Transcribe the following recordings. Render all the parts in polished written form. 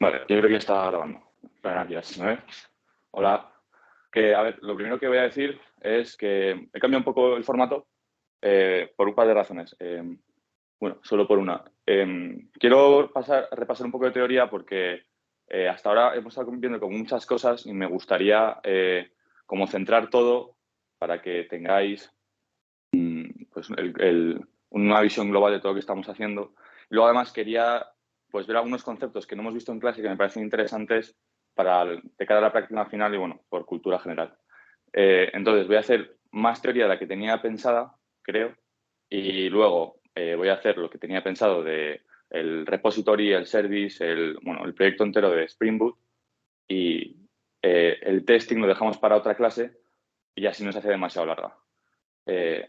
Vale, yo creo que ya está grabando. Gracias, ¿no? Hola. A ver, lo primero que voy a decir es que he cambiado un poco el formato por un par de razones. Bueno, solo por una. Quiero repasar un poco de teoría porque hasta ahora hemos estado viendo como muchas cosas y me gustaría como centrar todo para que tengáis pues una visión global de todo lo que estamos haciendo. Y luego, además, quería pues ver algunos conceptos que no hemos visto en clase que me parecen interesantes de cara a la práctica final y, bueno, por cultura general. Entonces, voy a hacer más teoría de la que tenía pensada, creo, y luego voy a hacer lo que tenía pensado de el repository, el service, bueno, el proyecto entero de Spring Boot y el testing lo dejamos para otra clase y así no se hace demasiado larga.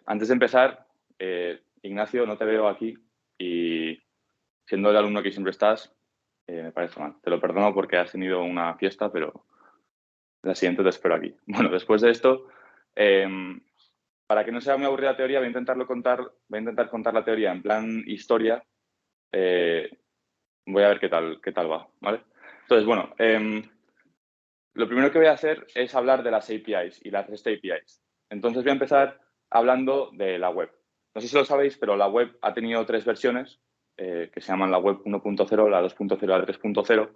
Antes de empezar, Ignacio, no te veo aquí y siendo el alumno que siempre estás, me parece mal. Te lo perdono porque has tenido una fiesta, pero la siguiente te espero aquí. Bueno, después de esto, eh, para que no sea muy aburrida la teoría, voy a intentar contar la teoría en plan historia. Voy a ver qué tal va, ¿vale? Entonces, bueno, lo primero que voy a hacer es hablar de las APIs y las REST APIs. Entonces voy a empezar hablando de la web. No sé si lo sabéis, pero la web ha tenido tres versiones que se llaman la web 1.0, la 2.0 y la 3.0.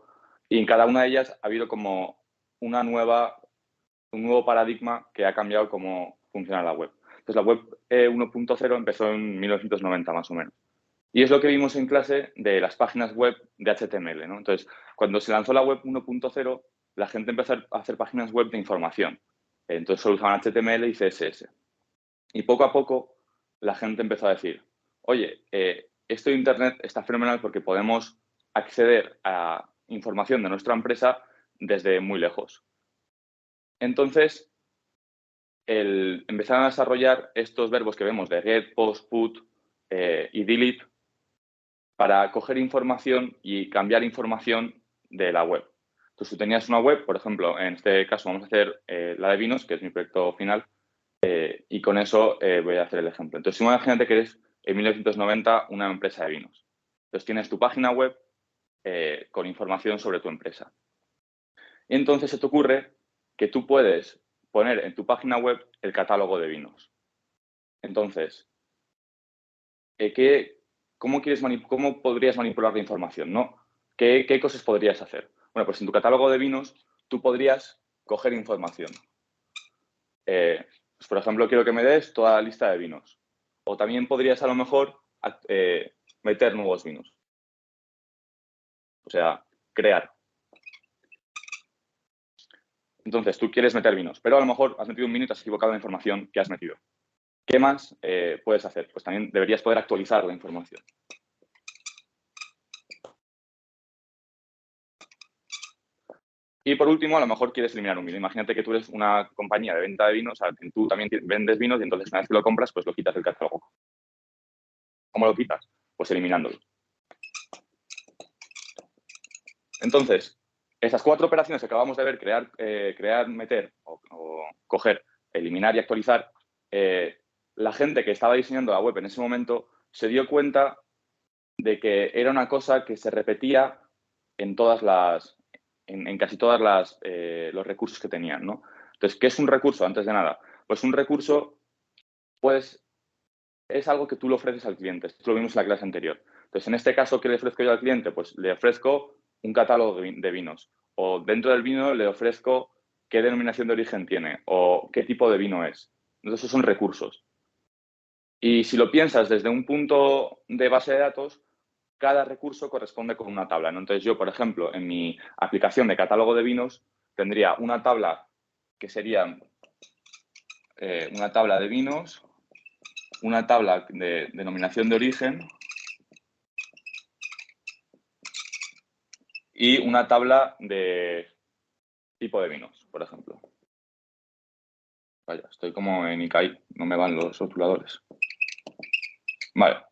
Y en cada una de ellas ha habido como un nuevo paradigma que ha cambiado cómo funciona la web. Entonces la web 1.0 empezó en 1990 más o menos. Y es lo que vimos en clase de las páginas web de HTML, ¿no? Entonces, cuando se lanzó la web 1.0, la gente empezó a hacer páginas web de información. Entonces, solo usaban HTML y CSS. Y poco a poco, la gente empezó a decir, oye, esto de Internet está fenomenal porque podemos acceder a información de nuestra empresa desde muy lejos. Entonces, empezaron a desarrollar estos verbos que vemos de get, post, put y delete para coger información y cambiar información de la web. Entonces, tú tenías una web, por ejemplo, en este caso vamos a hacer la de vinos, que es mi proyecto final, y con eso voy a hacer el ejemplo. Entonces, imagínate que eres en 1990 una empresa de vinos. Entonces, tienes tu página web con información sobre tu empresa. Y entonces se te ocurre que tú puedes poner en tu página web el catálogo de vinos. Entonces, ¿cómo podrías manipular la información, ¿no? ¿Qué cosas podrías hacer? Bueno, pues en tu catálogo de vinos tú podrías coger información. Pues por ejemplo, quiero que me des toda la lista de vinos. O también podrías a lo mejor meter nuevos vinos. O sea, crear. Entonces, tú quieres meter vinos, pero a lo mejor has metido un vino y te has equivocado en la información que has metido. ¿Qué más puedes hacer? Pues también deberías poder actualizar la información. Y por último, a lo mejor quieres eliminar un vino. Imagínate que tú eres una compañía de venta de vinos, o sea, tú también vendes vinos y entonces una vez que lo compras, pues lo quitas del catálogo. ¿Cómo lo quitas? Pues eliminándolo. Entonces, esas cuatro operaciones que acabamos de ver, crear, meter o coger, eliminar y actualizar, la gente que estaba diseñando la web en ese momento se dio cuenta de que era una cosa que se repetía en casi todas los recursos que tenían, ¿no? Entonces, ¿qué es un recurso? Antes de nada, pues un recurso es algo que tú le ofreces al cliente. Esto lo vimos en la clase anterior. Entonces, en este caso, ¿qué le ofrezco yo al cliente? Pues le ofrezco un catálogo de vinos. O dentro del vino le ofrezco qué denominación de origen tiene o qué tipo de vino es. Entonces, esos son recursos. Y si lo piensas desde un punto de base de datos, cada recurso corresponde con una tabla, ¿no? Entonces, yo, por ejemplo, en mi aplicación de catálogo de vinos, tendría una tabla que sería una tabla de vinos, una tabla de denominación de origen y una tabla de tipo de vinos, por ejemplo. Vaya, estoy como en Ikai, no me van los rotuladores. Vale.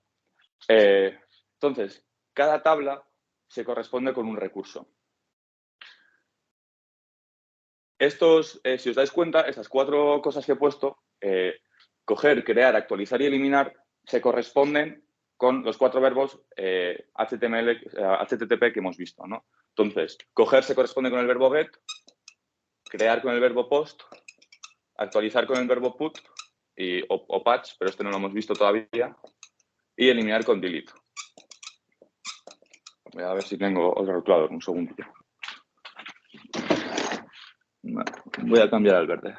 Entonces, cada tabla se corresponde con un recurso. Si os dais cuenta, estas cuatro cosas que he puesto, coger, crear, actualizar y eliminar, se corresponden con los cuatro verbos HTML, HTTP que hemos visto, ¿no? Entonces, coger se corresponde con el verbo get, crear con el verbo post, actualizar con el verbo put o patch, pero este no lo hemos visto todavía, y eliminar con delete. Voy a ver si tengo otro rotulador, un segundito. Voy a cambiar al verde.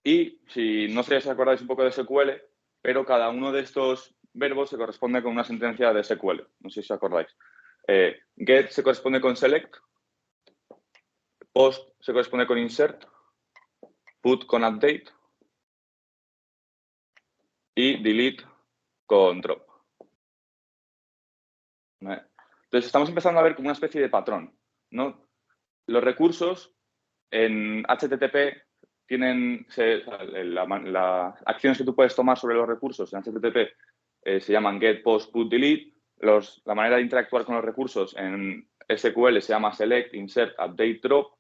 Y si no sé si os acordáis un poco de SQL, pero cada uno de estos verbos se corresponde con una sentencia de SQL. No sé si os acordáis. Get se corresponde con select, post se corresponde con insert, put con update y delete con drop. ¿Vale? Entonces estamos empezando a ver como una especie de patrón, ¿no? Los recursos en HTTP tienen las acciones que tú puedes tomar sobre los recursos en HTTP se llaman get, post, put, delete. La manera de interactuar con los recursos en SQL se llama select, insert, update, drop,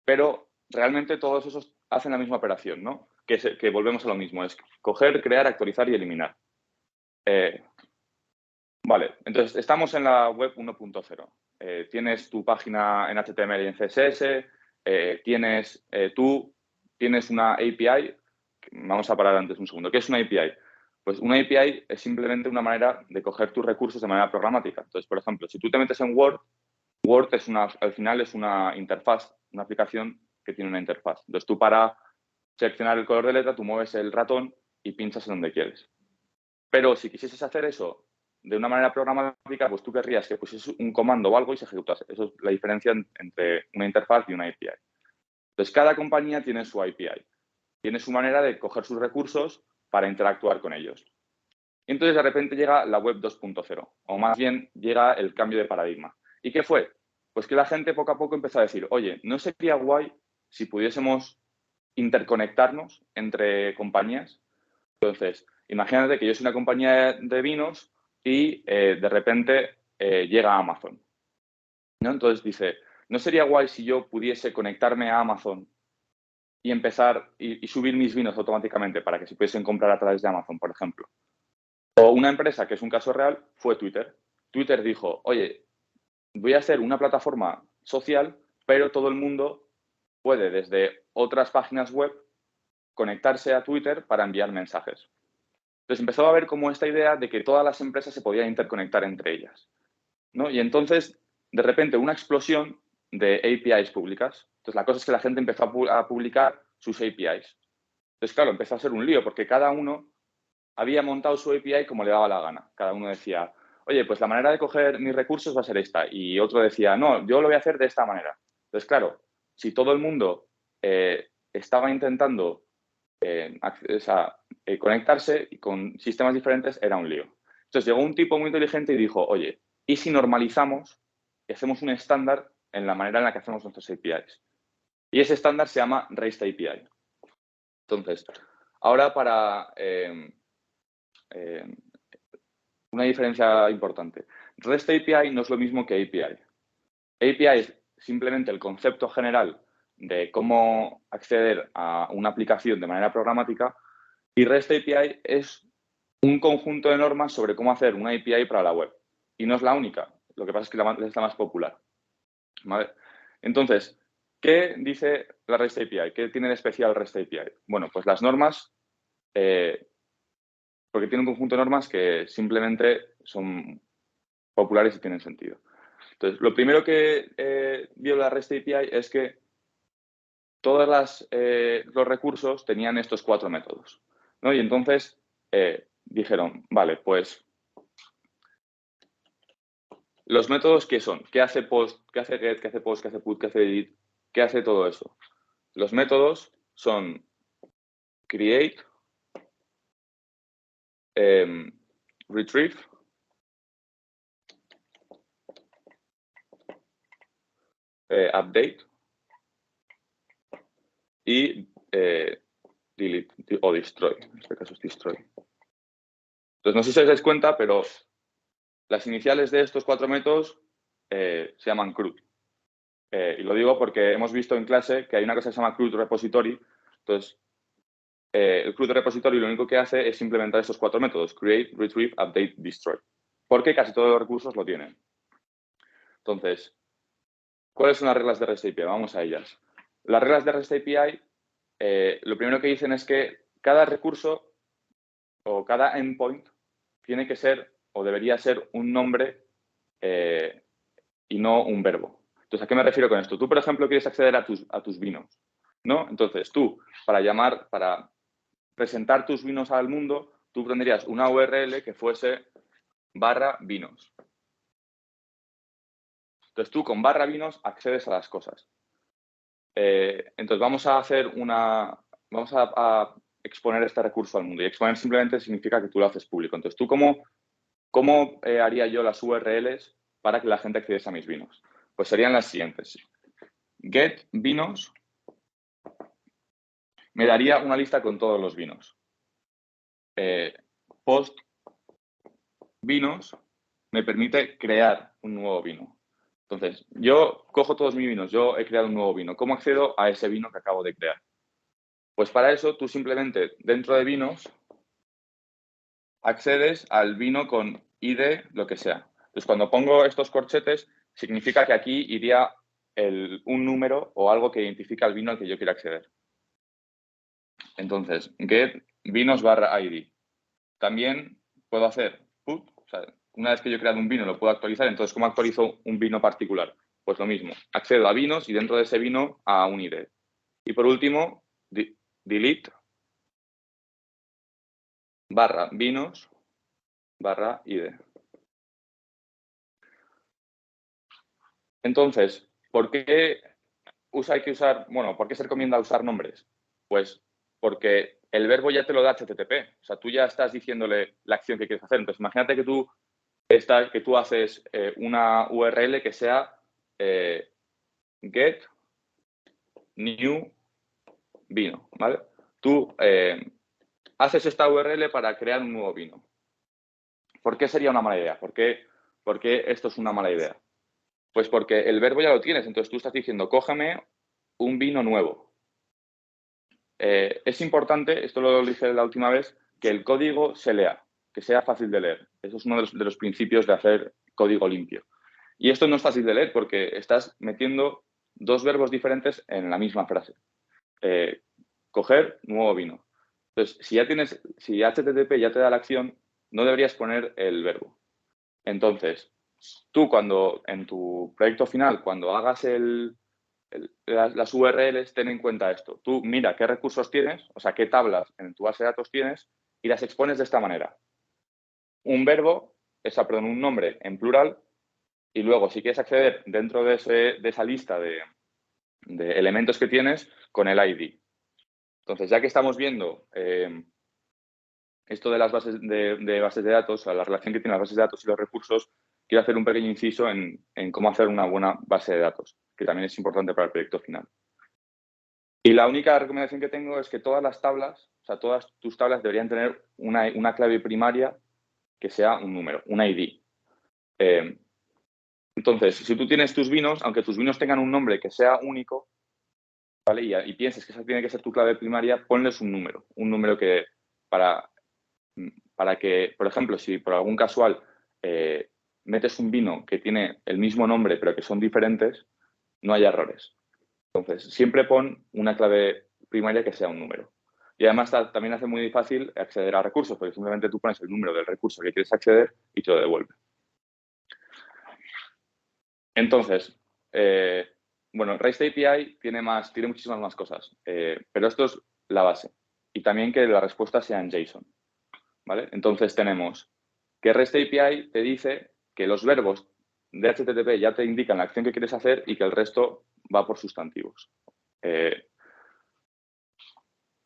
pero realmente todos esos hacen la misma operación, ¿no? Que volvemos a lo mismo, es coger, crear, actualizar y eliminar. Vale, entonces estamos en la web 1.0. Tienes tu página en HTML y en CSS, tú tienes una API. Vamos a parar antes un segundo. ¿Qué es una API? Pues una API es simplemente una manera de coger tus recursos de manera programática. Entonces, por ejemplo, si tú te metes en Word, Word al final es una interfaz, una aplicación que tiene una interfaz. Entonces, tú para seleccionar el color de letra, tú mueves el ratón y pinchas en donde quieres. Pero si quisieses hacer eso de una manera programática, pues tú querrías que pusieses un comando o algo y se ejecutase. Eso es la diferencia entre una interfaz y una API. Entonces, cada compañía tiene su API. Tiene su manera de coger sus recursos para interactuar con ellos. Y entonces, de repente, llega la web 2.0, o más bien llega el cambio de paradigma. ¿Y qué fue? Pues que la gente poco a poco empezó a decir, oye, ¿no sería guay si pudiésemos interconectarnos entre compañías? Entonces, imagínate que yo soy una compañía de vinos y de repente llega Amazon, ¿no? Entonces dice, ¿no sería guay si yo pudiese conectarme a Amazon y empezar y subir mis vinos automáticamente para que se pudiesen comprar a través de Amazon, por ejemplo? O una empresa, que es un caso real, fue Twitter. Twitter dijo, oye, voy a hacer una plataforma social, pero todo el mundo puede desde otras páginas web conectarse a Twitter para enviar mensajes. Entonces empezó a haber como esta idea de que todas las empresas se podían interconectar entre ellas, ¿no? Y entonces, de repente, una explosión de APIs públicas. Entonces, la cosa es que la gente empezó a publicar sus APIs. Entonces, claro, empezó a ser un lío porque cada uno había montado su API como le daba la gana. Cada uno decía, oye, pues la manera de coger mis recursos va a ser esta. Y otro decía, no, yo lo voy a hacer de esta manera. Entonces, claro, si todo el mundo estaba intentando conectarse y con sistemas diferentes, era un lío. Entonces llegó un tipo muy inteligente y dijo, oye, ¿y si normalizamos y hacemos un estándar en la manera en la que hacemos nuestros APIs? Y ese estándar se llama REST API. Entonces, ahora para una diferencia importante. REST API no es lo mismo que API. API es simplemente el concepto general de cómo acceder a una aplicación de manera programática y REST API es un conjunto de normas sobre cómo hacer una API para la web. Y no es la única. Lo que pasa es que es la más popular. ¿Vale? Entonces, ¿qué dice la REST API? ¿Qué tiene de especial REST API? Bueno, pues las normas, porque tiene un conjunto de normas que simplemente son populares y tienen sentido. Entonces, lo primero que vio la REST API es que todos los recursos tenían estos 4 métodos, ¿no? Y entonces dijeron, vale, pues los métodos, ¿qué son? ¿Qué hace post? ¿Qué hace get? ¿Qué hace post? ¿Qué hace put? ¿Qué hace delete? ¿Qué hace todo eso? Los métodos son create, retrieve, update y delete o destroy. En este caso es destroy. Entonces, no sé si os dais cuenta, pero las iniciales de estos 4 métodos se llaman CRUD. Y lo digo porque hemos visto en clase que hay una cosa que se llama CRUD repository. Entonces, el CRUD repository lo único que hace es implementar estos 4 métodos: create, retrieve, update, destroy. porque casi todos los recursos lo tienen. Entonces, ¿cuáles son las reglas de REST API? Vamos a ellas. Las reglas de REST API, lo primero que dicen es que cada recurso o cada endpoint tiene que ser o debería ser un nombre y no un verbo. Entonces, ¿a qué me refiero con esto? Tú, por ejemplo, quieres acceder a tus vinos, ¿no? Entonces, tú, para presentar tus vinos al mundo, tú tendrías una URL que fuese /vinos. Entonces, tú con /vinos accedes a las cosas. Entonces, vamos a exponer este recurso al mundo. Y exponer simplemente significa que tú lo haces público. Entonces, ¿tú cómo haría yo las URLs para que la gente accediese a mis vinos? Pues serían las siguientes. Get vinos me daría una lista con todos los vinos. Post vinos me permite crear un nuevo vino. Entonces, yo cojo todos mis vinos, yo he creado un nuevo vino. ¿Cómo accedo a ese vino que acabo de crear? Pues para eso tú simplemente dentro de vinos accedes al vino con ID, lo que sea. Entonces, cuando pongo estos corchetes, significa que aquí iría un número o algo que identifica el vino al que yo quiero acceder. Entonces, get vinos /ID. También puedo hacer put, o sea, una vez que yo he creado un vino lo puedo actualizar. Entonces, ¿cómo actualizo un vino particular? Pues lo mismo, accedo a vinos y dentro de ese vino a un ID. Y por último, delete /vinos /ID. Entonces, ¿por qué ¿por qué se recomienda usar nombres? Pues porque el verbo ya te lo da HTTP. O sea, tú ya estás diciéndole la acción que quieres hacer. Entonces, imagínate que tú haces una URL que sea get new vino, ¿vale? Tú haces esta URL para crear un nuevo vino. ¿Por qué sería una mala idea? ¿Por qué esto es una mala idea? Pues porque el verbo ya lo tienes, entonces tú estás diciendo, cógeme un vino nuevo. Es importante, esto lo dije la última vez, que el código se lea, que sea fácil de leer. Eso es uno de los principios de hacer código limpio. Y esto no es fácil de leer porque estás metiendo dos verbos diferentes en la misma frase. Coger nuevo vino. Entonces, si HTTP ya te da la acción, no deberías poner el verbo. Entonces, tú en tu proyecto final, cuando hagas las URLs, ten en cuenta esto. Tú mira qué recursos tienes, o sea, qué tablas en tu base de datos tienes y las expones de esta manera. Un verbo, un nombre en plural, y luego si quieres acceder dentro de esa lista de elementos que tienes, con el ID. Entonces, ya que estamos viendo esto de las bases de datos, la relación que tienen las bases de datos y los recursos, quiero hacer un pequeño inciso en cómo hacer una buena base de datos, que también es importante para el proyecto final. Y la única recomendación que tengo es que todas las tablas, o sea, todas tus tablas deberían tener una clave primaria que sea un número, un ID. Entonces, si tú tienes tus vinos, aunque tus vinos tengan un nombre que sea único, ¿vale? Y pienses que esa tiene que ser tu clave primaria, ponles un número que para que, por ejemplo, si por algún casual metes un vino que tiene el mismo nombre pero que son diferentes, no haya errores. Entonces, siempre pon una clave primaria que sea un número. Y además también hace muy fácil acceder a recursos, porque simplemente tú pones el número del recurso que quieres acceder y te lo devuelve. Entonces, REST API tiene muchísimas más cosas, pero esto es la base. Y también que la respuesta sea en JSON, ¿vale? Entonces tenemos que REST API te dice que los verbos de HTTP ya te indican la acción que quieres hacer y que el resto va por sustantivos.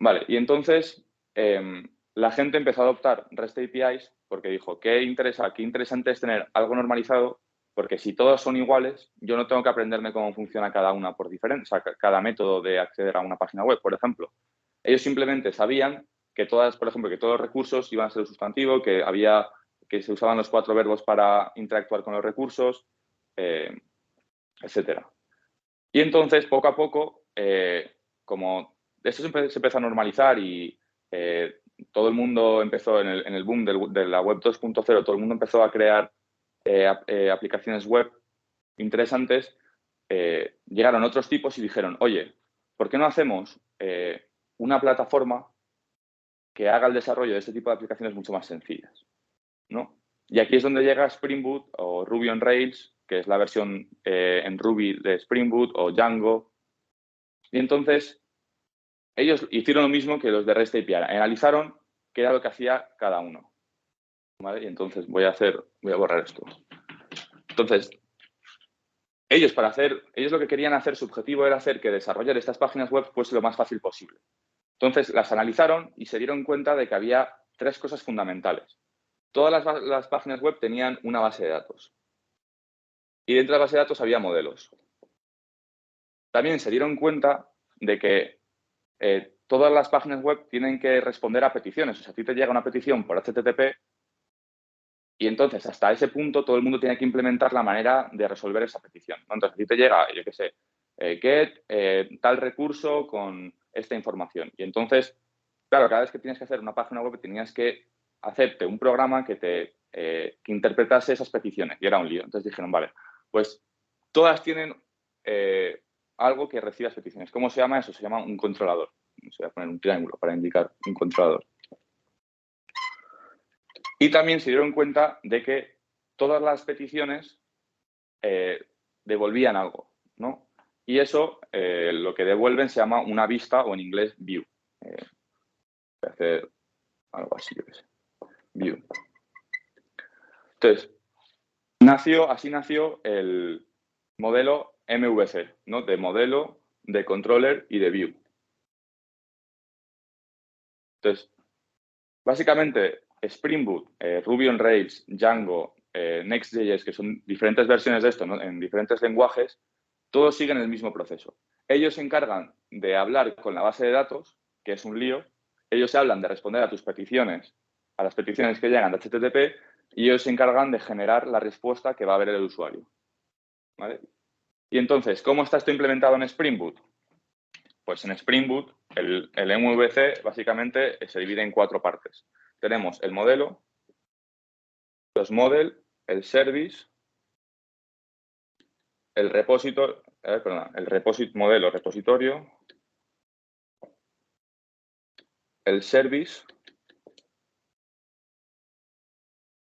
Vale, y entonces la gente empezó a adoptar REST APIs porque dijo, qué interesante es tener algo normalizado, porque si todos son iguales, yo no tengo que aprenderme cómo funciona cada una por diferente, o sea, cada método de acceder a una página web, por ejemplo. Ellos simplemente sabían que por ejemplo, que todos los recursos iban a ser sustantivo, que se usaban los 4 verbos para interactuar con los recursos, etcétera. Y entonces, poco a poco, como esto se empezó a normalizar y todo el mundo empezó en el boom de la web 2.0, todo el mundo empezó a crear aplicaciones web interesantes, llegaron otros tipos y dijeron, oye, ¿por qué no hacemos una plataforma que haga el desarrollo de este tipo de aplicaciones mucho más sencillas, ¿no? Y aquí es donde llega Spring Boot o Ruby on Rails, que es la versión en Ruby de Spring Boot, o Django. Y entonces, ellos hicieron lo mismo que los de REST API. Analizaron qué era lo que hacía cada uno, ¿vale? Y entonces voy a borrar esto. Entonces, ellos lo que querían hacer, su objetivo era hacer que desarrollar estas páginas web fuese lo más fácil posible. Entonces, las analizaron y se dieron cuenta de que había 3 cosas fundamentales. Todas las páginas web tenían una base de datos. Y dentro de la base de datos había modelos. También se dieron cuenta de que todas las páginas web tienen que responder a peticiones. O sea, a ti te llega una petición por HTTP y entonces hasta ese punto todo el mundo tiene que implementar la manera de resolver esa petición, ¿no? Entonces, a ti te llega, yo qué sé, get tal recurso con esta información. Y entonces, claro, cada vez que tienes que hacer una página web tenías que hacerte un programa que interpretase esas peticiones. Y era un lío. Entonces dijeron, vale, pues todas tienen algo que reciba las peticiones. ¿Cómo se llama eso? Se llama un controlador. Se voy a poner un triángulo para indicar un controlador. Y también se dieron cuenta de que todas las peticiones devolvían algo, ¿no? Y eso, lo que devuelven se llama una vista, o en inglés view. Voy a hacer algo así, yo qué sé. View. Entonces, así nació el modelo MVC, ¿no? De modelo, de controller y de view. Entonces, básicamente, Spring Boot, Ruby on Rails, Django, Next.js, que son diferentes versiones de esto, ¿no? En diferentes lenguajes, todos siguen el mismo proceso. Ellos se encargan de hablar con la base de datos, que es un lío. Ellos se hablan de responder a tus peticiones, a las peticiones que llegan de HTTP, y ellos se encargan de generar la respuesta que va a ver el usuario, ¿vale? Y entonces, ¿cómo está esto implementado en Spring Boot? Pues en Spring Boot, el MVC básicamente se divide en 4 partes. Tenemos el modelo, los model, el service, el repositorio, modelo, repositorio, el service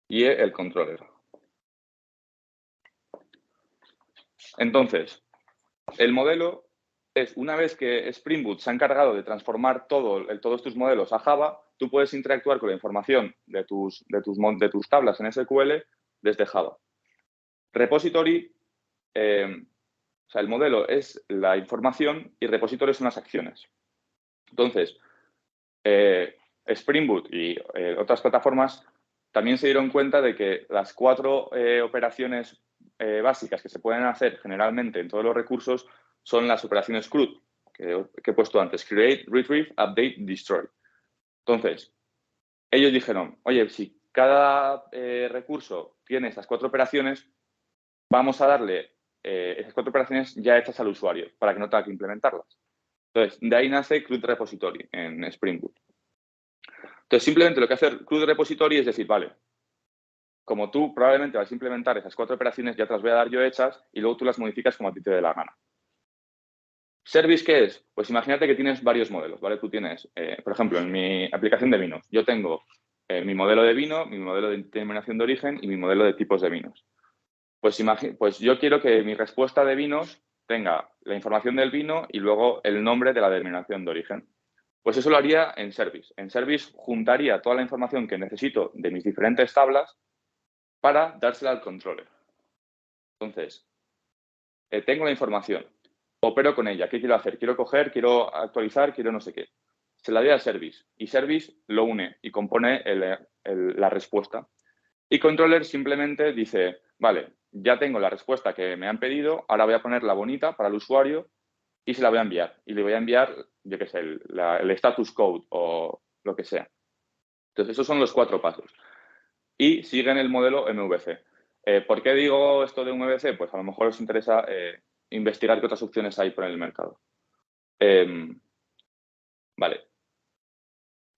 y el controller. Entonces, el modelo es, una vez que Spring Boot se ha encargado de transformar todos tus modelos a Java, tú puedes interactuar con la información de tus tablas en SQL desde Java. Repository, o sea, el modelo es la información y repository son las acciones. Entonces, Spring Boot y otras plataformas también se dieron cuenta de que las 4 operaciones básicas que se pueden hacer generalmente en todos los recursos son las operaciones CRUD, que he puesto antes: Create, Retrieve, Update, Destroy. Entonces, ellos dijeron, oye, si cada recurso tiene estas 4 operaciones, vamos a darle esas 4 operaciones ya hechas al usuario para que no tenga que implementarlas. Entonces, de ahí nace CRUD Repository en Spring Boot. Entonces, simplemente lo que hace CRUD Repository es decir, vale, como tú probablemente vas a implementar esas 4 operaciones, ya te las voy a dar yo hechas y luego tú las modificas como a ti te dé la gana. ¿Service qué es? Pues imagínate que tienes varios modelos, ¿vale? Tú tienes, por ejemplo, en mi aplicación de vinos, yo tengo mi modelo de vino, mi modelo de denominación de origen y mi modelo de tipos de vinos. Pues yo quiero que mi respuesta de vinos tenga la información del vino y luego el nombre de la denominación de origen. Pues eso lo haría en Service. En Service juntaría toda la información que necesito de mis diferentes tablas para dársela al controller. Entonces, tengo la información, opero con ella. ¿Qué quiero hacer? Quiero coger, quiero actualizar, quiero no sé qué. Se la doy al Service y Service lo une y compone la respuesta. Y controller simplemente dice, vale, ya tengo la respuesta que me han pedido, ahora voy a ponerla bonita para el usuario y se la voy a enviar. Y le voy a enviar, yo qué sé, el status code o lo que sea. Entonces, esos son los 4 pasos. Y siguen el modelo MVC. ¿Por qué digo esto de MVC? Pues a lo mejor os interesa investigar qué otras opciones hay por el mercado. Vale.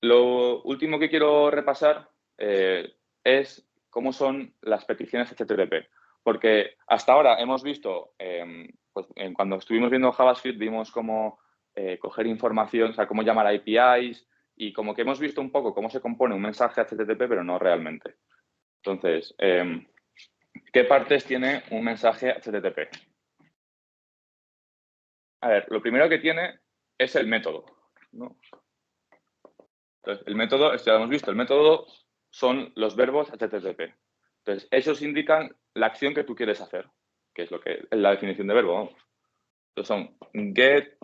Lo último que quiero repasar es cómo son las peticiones HTTP. Porque hasta ahora hemos visto, pues, cuando estuvimos viendo JavaScript, vimos cómo coger información, o sea, cómo llamar a APIs y como que hemos visto un poco cómo se compone un mensaje HTTP, pero no realmente. Entonces, ¿qué partes tiene un mensaje HTTP? A ver, lo primero que tiene es el método, ¿no? Entonces, el método, esto ya lo hemos visto, el método son los verbos HTTP. Entonces, esos indican la acción que tú quieres hacer, que es lo que es la definición de verbo, vamos. Entonces son get,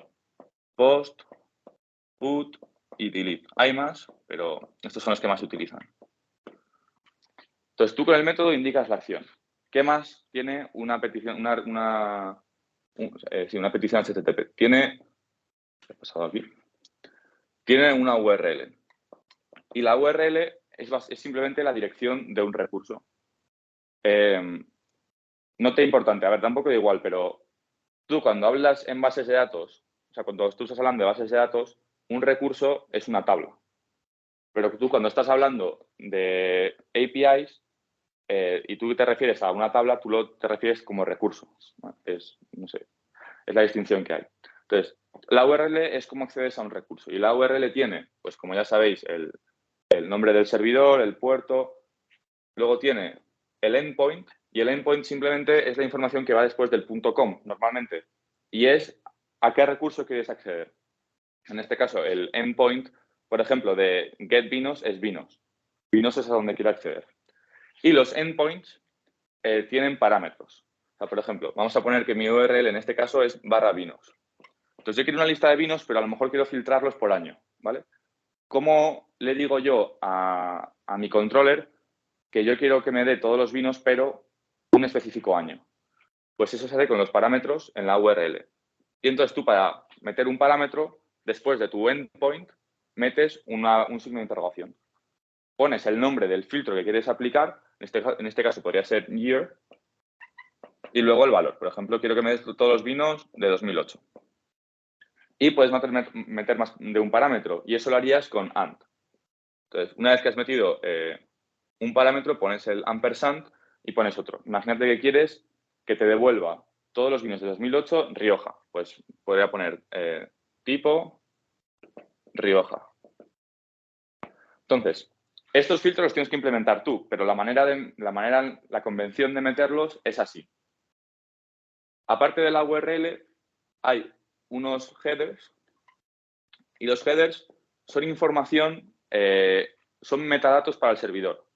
post, put y delete. Hay más, pero estos son los que más se utilizan. Entonces, tú con el método indicas la acción. ¿Qué más tiene una petición, una petición HTTP? Tiene una URL. Y la URL es simplemente la dirección de un recurso. No te es importante, a ver, tampoco da igual, pero tú cuando hablas en bases de datos, o sea, cuando tú estás hablando de bases de datos, un recurso es una tabla. Pero tú cuando estás hablando de APIs y tú te refieres a una tabla, tú te refieres como recurso. No sé, es la distinción que hay. Entonces, la URL es cómo accedes a un recurso. Y la URL tiene, pues como ya sabéis, el nombre del servidor, el puerto. Luego tiene el endpoint, y el endpoint simplemente es la información que va después del .com, normalmente. Y es a qué recurso quieres acceder. En este caso, el endpoint, por ejemplo, de getVinos es vinos. Vinos es a donde quiero acceder. Y los endpoints tienen parámetros. O sea, por ejemplo, vamos a poner que mi URL en este caso es /vinos. Entonces, yo quiero una lista de vinos, pero a lo mejor quiero filtrarlos por año, ¿vale? ¿Cómo le digo yo a mi controller que yo quiero que me dé todos los vinos, pero un específico año? Pues eso se hace con los parámetros en la URL. Y entonces tú, para meter un parámetro, después de tu endpoint, metes un signo de interrogación. Pones el nombre del filtro que quieres aplicar, en este caso podría ser year, y luego el valor. Por ejemplo, quiero que me des todos los vinos de 2008. Y puedes meter más de un parámetro, y eso lo harías con AND. Entonces, una vez que has metido un parámetro, pones el ampersand y pones otro. Imagínate que quieres que te devuelva todos los vinos de 2008 Rioja. Pues podría poner tipo Rioja. Entonces, estos filtros los tienes que implementar tú, pero la convención de meterlos es así. Aparte de la URL, hay unos headers, y los headers son información, son metadatos para el servidor,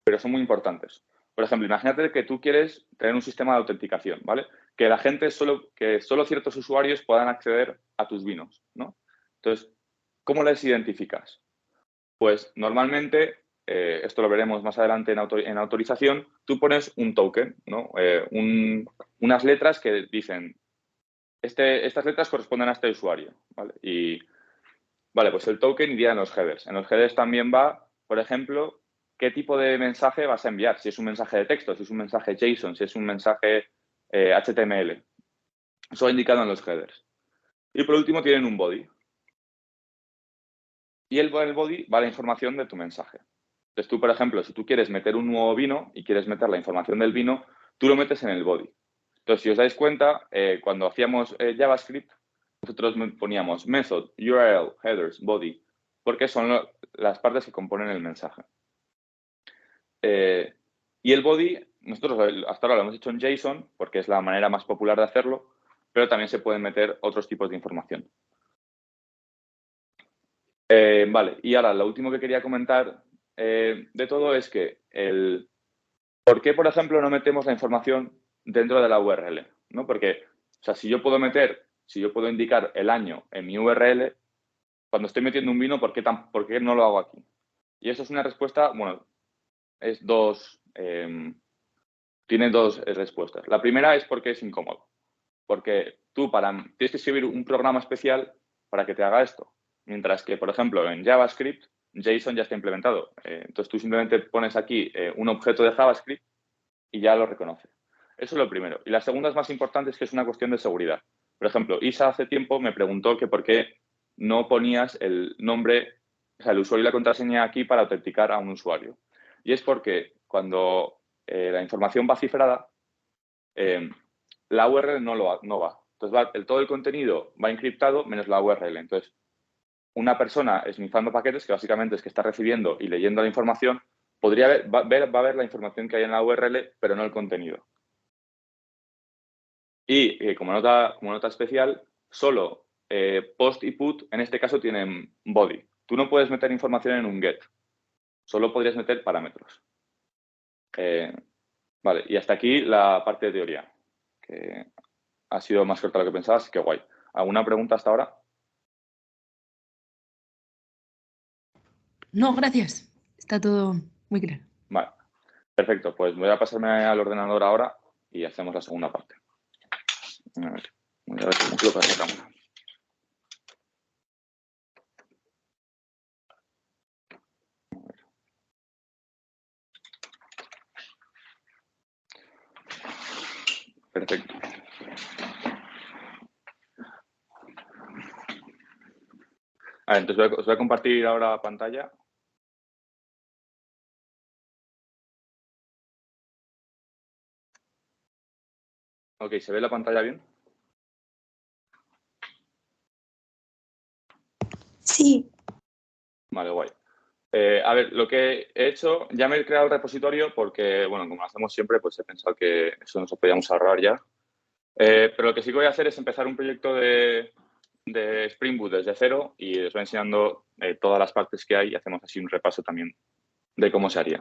pero son muy importantes. Por ejemplo, imagínate que tú quieres tener un sistema de autenticación, ¿vale? Que la gente que solo ciertos usuarios puedan acceder a tus vinos, ¿no? Entonces, ¿cómo les identificas? Pues normalmente, esto lo veremos más adelante en autorización, tú pones un token, ¿no? Unas letras que dicen, estas letras corresponden a este usuario, ¿vale? Y, vale, pues el token iría en los headers. En los headers también va, por ejemplo, qué tipo de mensaje vas a enviar. Si es un mensaje de texto, si es un mensaje JSON, si es un mensaje HTML. Eso va indicado en los headers. Y por último tienen un body. Y el body va la información de tu mensaje. Entonces tú, por ejemplo, si tú quieres meter un nuevo vino y quieres meter la información del vino, tú lo metes en el body. Entonces, si os dais cuenta, cuando hacíamos JavaScript, nosotros poníamos method, URL, headers, body, porque son las partes que componen el mensaje. Y el body, nosotros hasta ahora lo hemos hecho en JSON, porque es la manera más popular de hacerlo, pero también se pueden meter otros tipos de información. Vale, y ahora lo último que quería comentar de todo es que ¿por qué, por ejemplo, no metemos la información dentro de la URL? ¿No? Porque, o sea, si yo puedo indicar el año en mi URL, cuando estoy metiendo un vino, ¿por qué no lo hago aquí? Y eso es una respuesta, bueno, tiene dos respuestas. La primera es porque es incómodo. Porque tú tienes que escribir un programa especial para que te haga esto. Mientras que, por ejemplo, en JavaScript, JSON ya está implementado. Entonces tú simplemente pones aquí un objeto de JavaScript y ya lo reconoce. Eso es lo primero. Y la segunda es más importante, es que es una cuestión de seguridad. Por ejemplo, Isa hace tiempo me preguntó que por qué no ponías el nombre o sea, el usuario y la contraseña aquí para autenticar a un usuario. Y es porque cuando la información va cifrada, la URL no va. Entonces, todo el contenido va encriptado menos la URL. Entonces, una persona esnifando paquetes, que básicamente es que está recibiendo y leyendo la información, va a ver la información que hay en la URL, pero no el contenido. Y como nota especial, solo post y put en este caso tienen body. Tú no puedes meter información en un get, solo podrías meter parámetros. Vale, y hasta aquí la parte de teoría, que ha sido más corta de lo que pensaba, así que guay. ¿Alguna pregunta hasta ahora? No, gracias. Está todo muy claro. Vale, perfecto. Pues voy a pasarme al ordenador ahora y hacemos la segunda parte. A ver, voy a ver si me coloco la cámara. Perfecto. A ver, entonces os voy a compartir ahora pantalla. Ok, ¿se ve la pantalla bien? Sí. Vale, guay. A ver, lo que he hecho, ya me he creado el repositorio porque, bueno, como lo hacemos siempre, pues he pensado que eso nos lo podíamos ahorrar ya. Pero lo que sí que voy a hacer es empezar un proyecto de Spring Boot desde cero y os voy enseñando todas las partes que hay y hacemos así un repaso también de cómo se haría.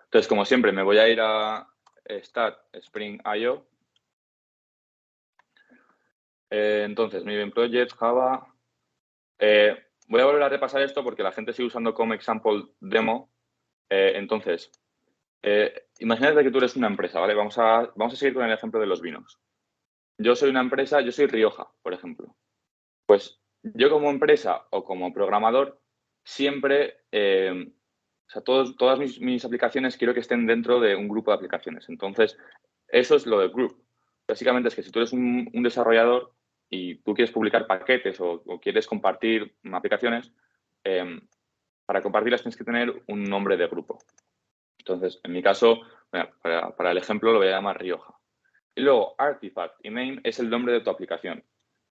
Entonces, como siempre, me voy a ir a Start Spring.io. Entonces, mi Maven Project, Java. Voy a volver a repasar esto porque la gente sigue usando como example demo. Entonces, imagínate que tú eres una empresa, ¿vale? Vamos a seguir con el ejemplo de los vinos. Yo soy una empresa, yo soy Rioja, por ejemplo. Pues yo como empresa o como programador siempre, o sea, todas mis aplicaciones quiero que estén dentro de un grupo de aplicaciones. Entonces, eso es lo del group. Básicamente es que si tú eres un desarrollador y tú quieres publicar paquetes o quieres compartir aplicaciones, para compartirlas tienes que tener un nombre de grupo. Entonces, en mi caso, para el ejemplo lo voy a llamar Rioja. Y luego, artifact y name es el nombre de tu aplicación.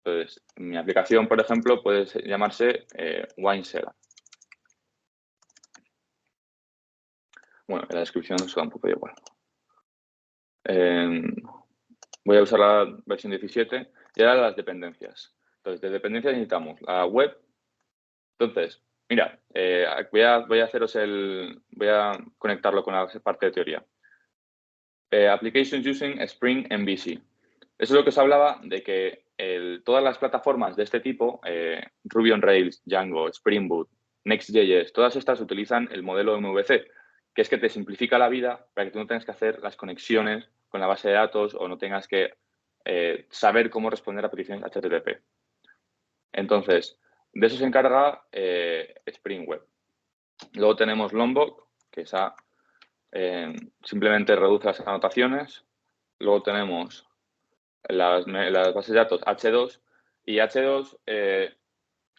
Entonces, mi aplicación, por ejemplo, puede llamarse Wine Cellar. Bueno, en la descripción nos da un poco igual. Voy a usar la versión 17 y ahora las dependencias. Entonces, de dependencias necesitamos la web. Entonces, mira, voy a conectarlo con la parte de teoría. Applications using Spring MVC. Eso es lo que os hablaba de que todas las plataformas de este tipo, Ruby on Rails, Django, Spring Boot, Next.js, todas estas utilizan el modelo MVC, que es que te simplifica la vida para que tú no tengas que hacer las conexiones con la base de datos o no tengas que saber cómo responder a peticiones HTTP. Entonces, de eso se encarga Spring Web. Luego tenemos Lombok, que simplemente reduce las anotaciones. Luego tenemos las bases de datos H2 y H2,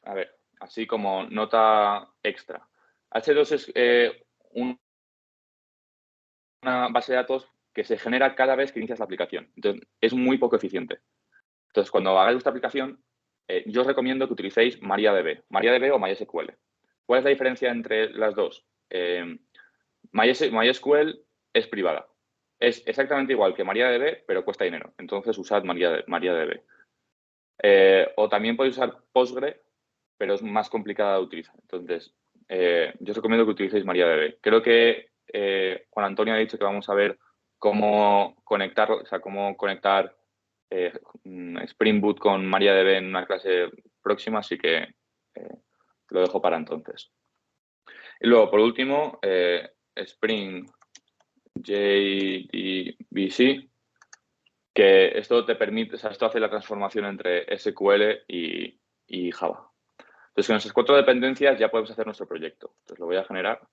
a ver, así como nota extra. H2 es una base de datos que se genera cada vez que inicias la aplicación. Entonces, es muy poco eficiente. Entonces, cuando hagáis vuestra aplicación, yo os recomiendo que utilicéis MariaDB o MySQL. ¿Cuál es la diferencia entre las dos? MySQL es privada. Es exactamente igual que MariaDB, pero cuesta dinero. Entonces, usad MariaDB. O también podéis usar Postgre, pero es más complicada de utilizar. Entonces, yo os recomiendo que utilicéis MariaDB. Creo que Juan Antonio ha dicho que vamos a ver cómo conectar, Spring Boot con MariaDB en una clase próxima, así que lo dejo para entonces. Y luego, por último, Spring JDBC, que esto te permite, o sea, esto hace la transformación entre SQL y Java. Entonces, con esas 4 dependencias ya podemos hacer nuestro proyecto. Entonces, lo voy a generar.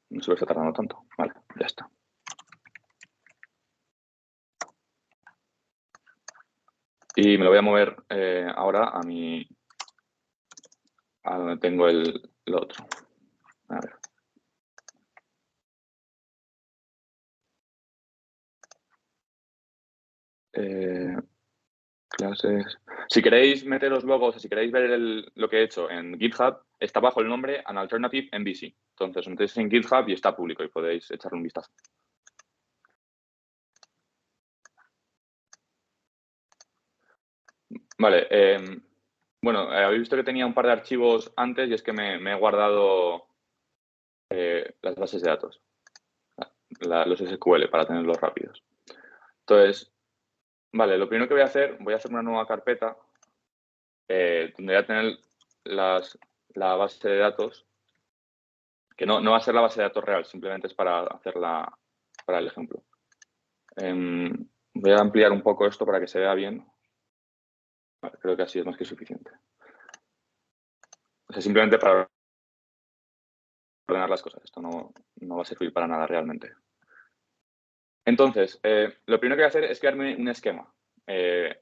No se lo está tardando tanto. Vale, ya está. Y me lo voy a mover ahora a donde tengo el otro. A ver. Clases. Si queréis meteros luego, o sea, si queréis ver lo que he hecho en GitHub, está bajo el nombre An Alternative MVC. Entonces, os metéis en GitHub y está público y podéis echarle un vistazo. Vale. Bueno, habéis visto que tenía un par de archivos antes y es que me he guardado las bases de datos, los SQL, para tenerlos rápidos. Entonces, vale, lo primero que voy a hacer una nueva carpeta donde voy a tener la base de datos, que no va a ser la base de datos real, simplemente es para hacerla para el ejemplo. Voy a ampliar un poco esto para que se vea bien. Vale, creo que así es más que suficiente. O sea, simplemente para ordenar las cosas. Esto no va a servir para nada realmente. Entonces, lo primero que voy a hacer es crearme un esquema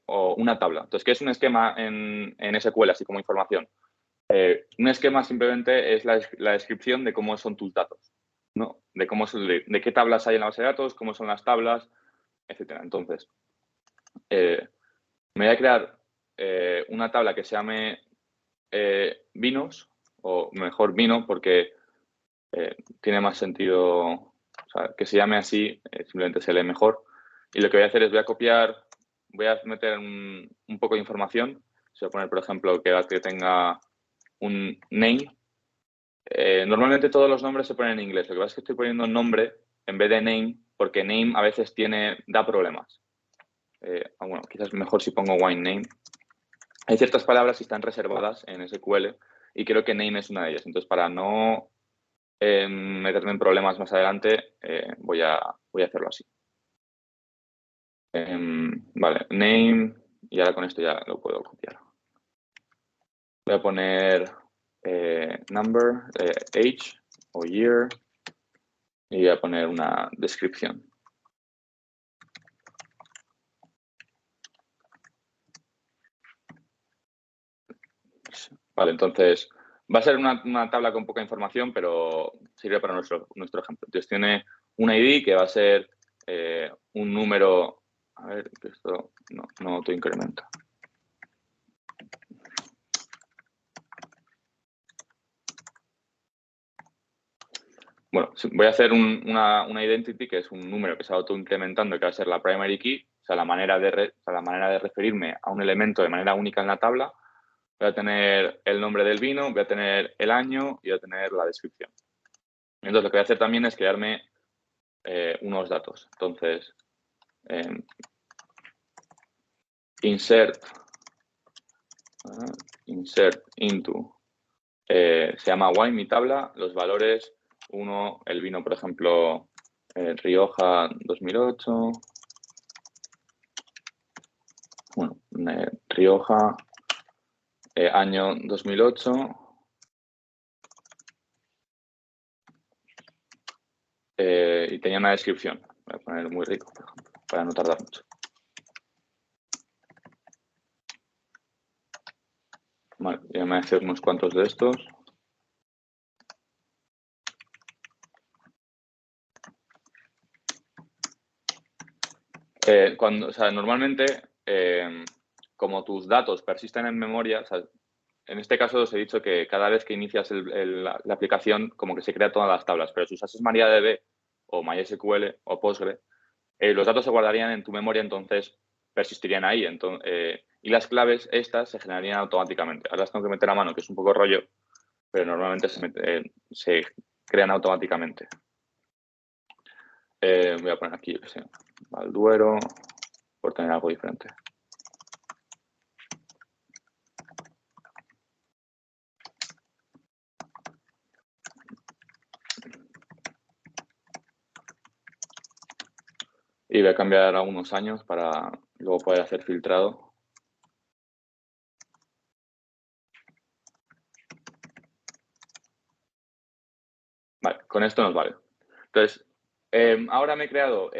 o una tabla. Entonces, ¿qué es un esquema en SQL, así como información? Un esquema simplemente es la descripción de cómo son tus datos, ¿no? De qué tablas hay en la base de datos, cómo son las tablas, etcétera. Entonces, me voy a crear una tabla que se llame vinos, o mejor vino, porque tiene más sentido, o sea, que se llame así, simplemente se lee mejor. Y lo que voy a hacer es voy a meter un poco de información. Voy a poner, por ejemplo, que tenga un name. Normalmente todos los nombres se ponen en inglés. Lo que pasa es que estoy poniendo nombre en vez de name, porque name a veces da problemas. Bueno, quizás mejor si pongo wine name. Hay ciertas palabras que están reservadas en SQL y creo que name es una de ellas. Entonces, para no meterme en problemas más adelante, voy a hacerlo así. Vale, name, y ahora con esto ya lo puedo copiar. Voy a poner number, age o year, y voy a poner una descripción. Vale, entonces va a ser una tabla con poca información, pero sirve para nuestro ejemplo. Entonces tiene un ID que va a ser un número. A ver, que esto no autoincrementa. Bueno, voy a hacer una identity que es un número que se va autoincrementando, que va a ser la primary key, o sea, la manera de referirme a un elemento de manera única en la tabla. Voy a tener el nombre del vino, voy a tener el año y voy a tener la descripción. Entonces, lo que voy a hacer también es crearme unos datos. Entonces, insert into, se llama wine, mi tabla, los valores, el vino, por ejemplo, Rioja 2008, bueno, Rioja, año 2008, y tenía una descripción, voy a poner muy rico, por ejemplo, para no tardar mucho. Vale, ya me voy a hacer unos cuantos de estos. Normalmente, como tus datos persisten en memoria, en este caso os he dicho que cada vez que inicias la aplicación, como que se crea todas las tablas, pero si usases MariaDB o MySQL o Postgre, los datos se guardarían en tu memoria, entonces persistirían ahí. Y las claves estas se generarían automáticamente. Ahora las tengo que meter a mano, que es un poco rollo, pero normalmente se crean automáticamente. Voy a poner aquí, yo qué sé, Balduero, por tener algo diferente. Y voy a cambiar a unos años para luego poder hacer filtrado. Vale, con esto nos vale. Entonces, ahora me he creado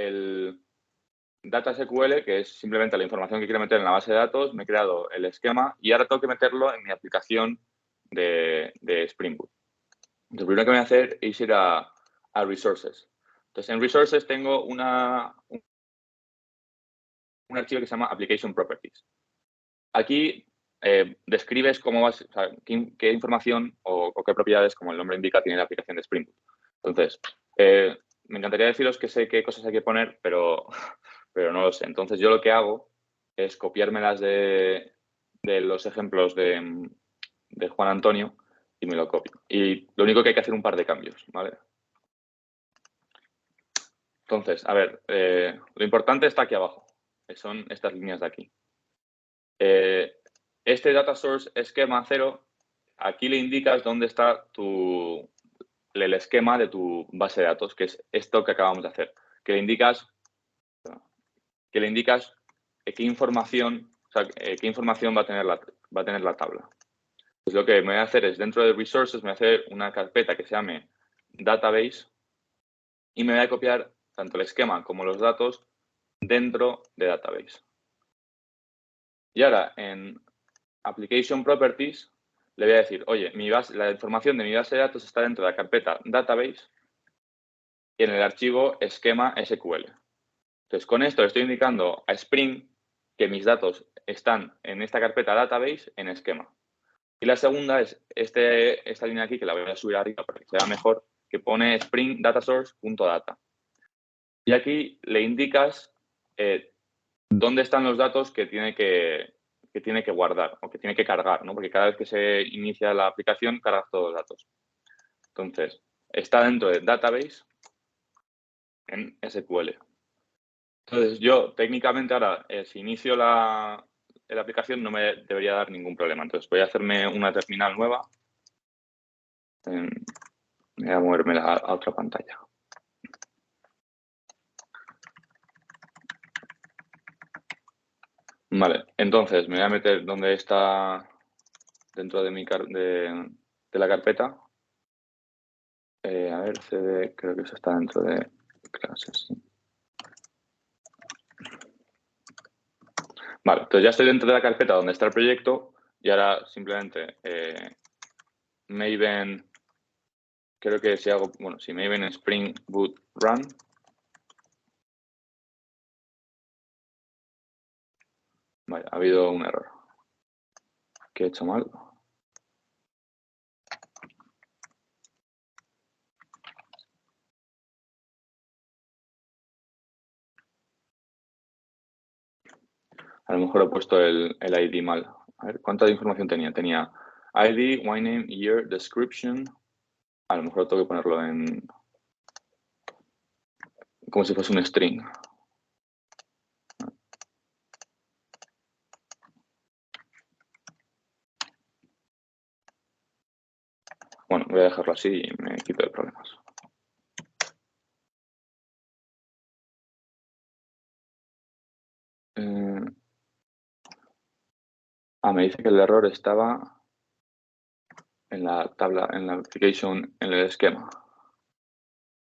Data SQL, que es simplemente la información que quiero meter en la base de datos, me he creado el esquema y ahora tengo que meterlo en mi aplicación de Spring Boot. Entonces, lo primero que voy a hacer es ir a Resources. Entonces, en Resources tengo un archivo que se llama Application Properties. Aquí describes cómo vas, o sea, qué información o qué propiedades, como el nombre indica, tiene la aplicación de Spring Boot. Entonces, me encantaría deciros que sé qué cosas hay que poner, pero no lo sé. Entonces, yo lo que hago es copiármelas de los ejemplos de Juan Antonio y me lo copio. Y lo único que hay que hacer un par de cambios, ¿vale? Entonces, a ver, lo importante está aquí abajo, que son estas líneas de aquí. Este data source esquema 0, aquí le indicas dónde está el esquema de tu base de datos, que es esto que acabamos de hacer. Que le indicas qué información va a tener la tabla. Pues lo que me voy a hacer es, dentro de Resources, me voy a hacer una carpeta que se llame Database y me voy a copiar tanto el esquema como los datos dentro de Database. Y ahora, en Application Properties, le voy a decir, oye, la información de mi base de datos está dentro de la carpeta Database y en el archivo esquema SQL. Entonces, con esto le estoy indicando a Spring que mis datos están en esta carpeta Database en esquema. Y la segunda es esta línea aquí, que la voy a subir arriba para que se vea mejor, que pone Spring Datasource.data. Y aquí le indicas dónde están los datos que tiene que guardar o que tiene que cargar, ¿no? Porque cada vez que se inicia la aplicación, cargas todos los datos. Entonces, está dentro de Database en SQL. Entonces, yo técnicamente ahora, si inicio la aplicación, no me debería dar ningún problema. Entonces, voy a hacerme una terminal nueva. Voy a moverme a otra pantalla. Vale, entonces me voy a meter donde está dentro de la carpeta. A ver, CD, creo que eso está dentro de clases. Sí. Vale, entonces ya estoy dentro de la carpeta donde está el proyecto y ahora simplemente Maven, creo que si hago, bueno, si Maven Spring Boot Run. Vale, ha habido un error. ¿Qué he hecho mal? A lo mejor he puesto el ID mal. A ver, ¿cuánta información tenía? Tenía ID, YNAME, Year, Description. A lo mejor tengo que ponerlo en como si fuese un string. Bueno, voy a dejarlo así y me quito de problemas. Me dice que el error estaba en la tabla, en la application, en el esquema.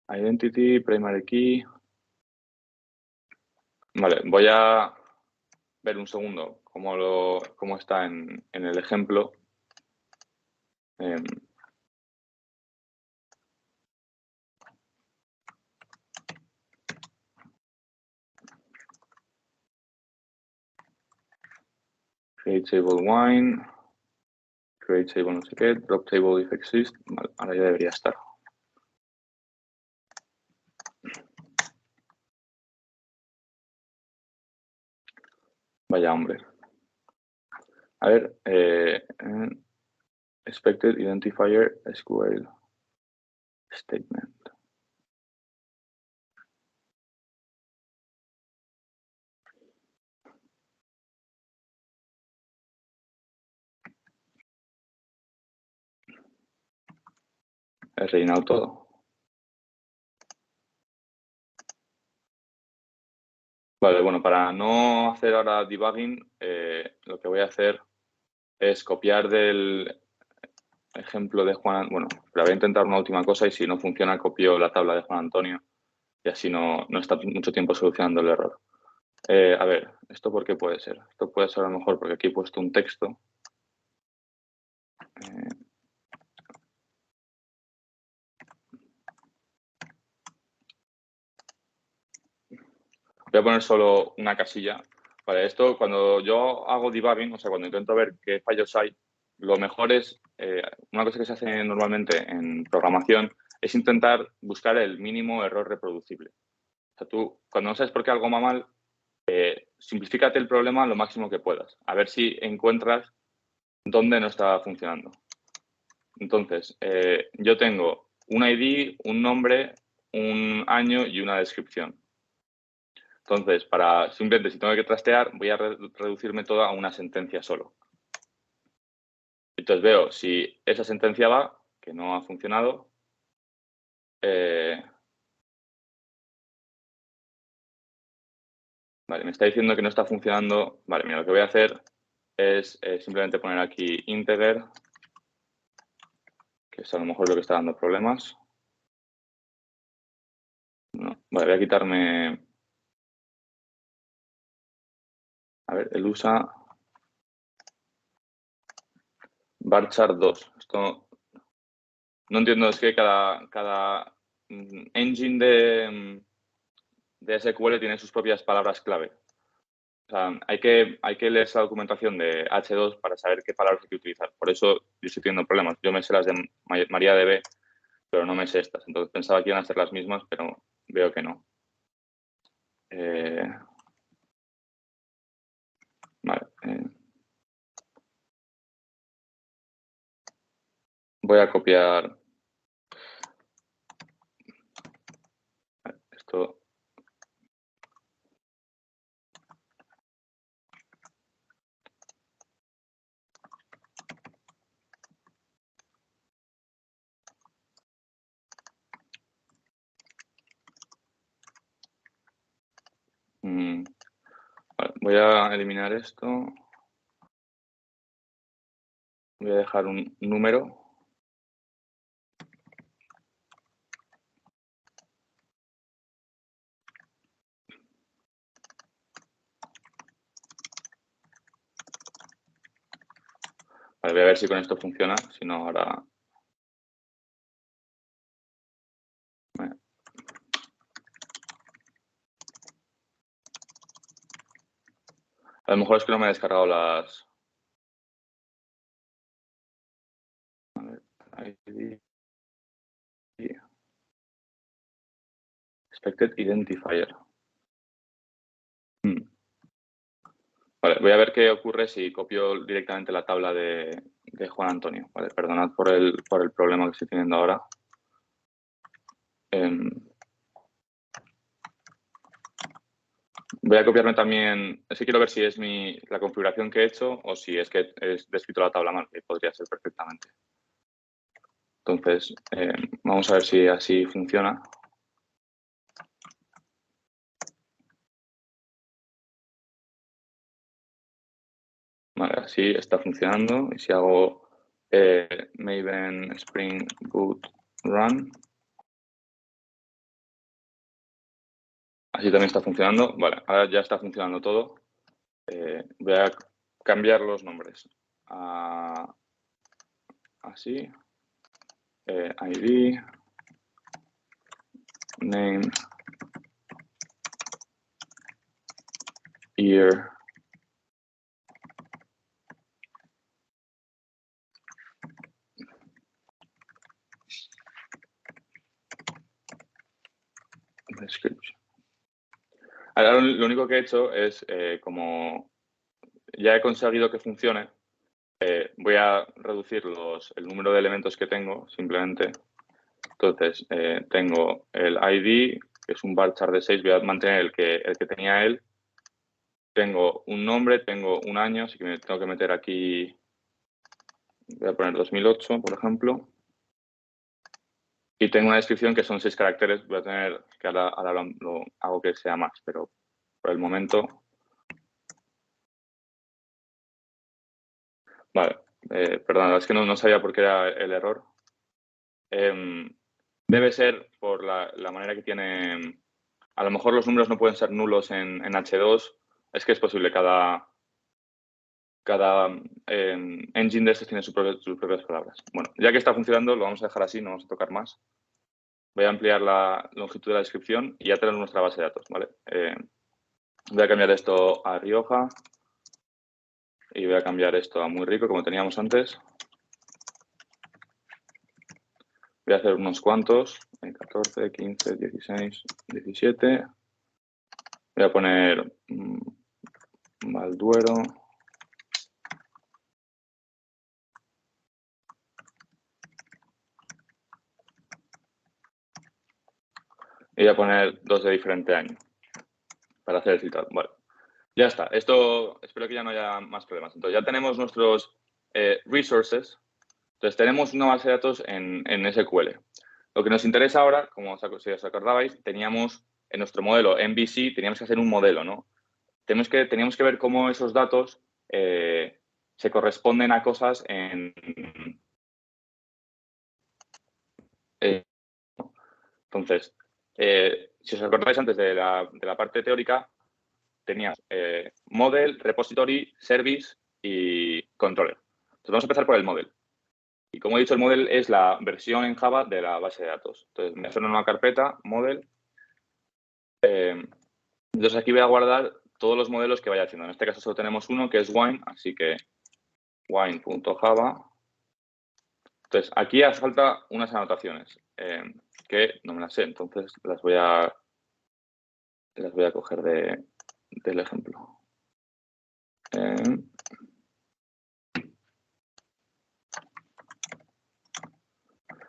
Identity, primary key. Vale, voy a ver un segundo cómo está en el ejemplo. Create table wine, create table no sé qué, drop table if exist. Vale, ahora ya debería estar. Vaya hombre. A ver, expected identifier SQL statement. He rellenado todo. Vale, bueno, para no hacer ahora debugging, lo que voy a hacer es copiar del ejemplo de Juan. Bueno, pero voy a intentar una última cosa y si no funciona, copio la tabla de Juan Antonio y así no está mucho tiempo solucionando el error. A ver, ¿esto por qué puede ser? Esto puede ser a lo mejor porque aquí he puesto un texto. Voy a poner solo una casilla. Vale, esto cuando yo hago debugging, o sea, cuando intento ver qué fallos hay, lo mejor es, una cosa que se hace normalmente en programación, es intentar buscar el mínimo error reproducible. O sea, tú, cuando no sabes por qué algo va mal, simplifícate el problema lo máximo que puedas. A ver si encuentras dónde no está funcionando. Entonces, yo tengo un ID, un nombre, un año y una descripción. Entonces, para simplemente si tengo que trastear, voy a reducirme todo a una sentencia solo. Entonces veo si esa sentencia va, que no ha funcionado. Vale, me está diciendo que no está funcionando. Vale, mira, lo que voy a hacer es simplemente poner aquí integer, que es a lo mejor lo que está dando problemas. No, vale, voy a quitarme. A ver, él usa varchar 2. Esto no entiendo, es que cada engine de SQL tiene sus propias palabras clave. O sea, hay que leer esa documentación de H2 para saber qué palabras hay que utilizar. Por eso yo estoy teniendo problemas. Yo me sé las de MariaDB, pero no me sé estas. Entonces pensaba que iban a ser las mismas, pero veo que no. Vale. Voy a copiar esto. Vale, voy a eliminar esto. Voy a dejar un número. Vale, voy a ver si con esto funciona. Si no, ahora... A lo mejor es que no me he descargado las... A ver, ID. Expected Identifier. Vale, voy a ver qué ocurre si copio directamente la tabla de Juan Antonio. Vale, perdonad por el problema que estoy teniendo ahora. Voy a copiarme también, es que quiero ver si es la configuración que he hecho o si es que he descrito la tabla mal, que podría ser perfectamente. Entonces, vamos a ver si así funciona. Vale, así está funcionando. Y si hago Maven Spring Boot Run, así también está funcionando. Vale, ahora ya está funcionando todo. Voy a cambiar los nombres. Así. ID. Name. Year. Description. Ahora lo único que he hecho es, como ya he conseguido que funcione, voy a reducir el número de elementos que tengo, simplemente. Entonces, tengo el ID, que es un varchar de 6, voy a mantener el que tenía él. Tengo un nombre, tengo un año, así que me tengo que meter aquí, voy a poner 2008, por ejemplo. Y tengo una descripción que son 6 caracteres, voy a tener que ahora lo hago que sea más, pero por el momento... Vale, perdón, es que no sabía por qué era el error. Debe ser por la manera que tiene a lo mejor los números no pueden ser nulos en H2. Es que es posible, cada engine de estos tiene sus propias palabras. Bueno, ya que está funcionando, lo vamos a dejar así, no vamos a tocar más. Voy a ampliar la longitud de la descripción y ya tenemos nuestra base de datos, ¿vale? Voy a cambiar esto a Rioja y voy a cambiar esto a Muy Rico, como teníamos antes. Voy a hacer unos cuantos, 14, 15, 16, 17. Voy a poner Valduero. Y voy a poner 2 de diferente año para hacer el citado. Vale, ya está. Esto espero que ya no haya más problemas. Entonces ya tenemos nuestros resources. Entonces tenemos una base de datos en SQL. Lo que nos interesa ahora, como si os acordabais, teníamos en nuestro modelo MVC, teníamos que hacer un modelo, ¿no? Teníamos que ver cómo esos datos se corresponden a cosas entonces, si os acordáis antes de la parte teórica, tenías model, repository, service y controller. Entonces vamos a empezar por el model. Y como he dicho, el model es la versión en Java de la base de datos. Entonces me suena una carpeta, model. Entonces aquí voy a guardar todos los modelos que vaya haciendo. En este caso solo tenemos uno, que es wine, así que wine.java. Entonces aquí hace falta unas anotaciones que no me las sé, entonces las voy a coger del ejemplo.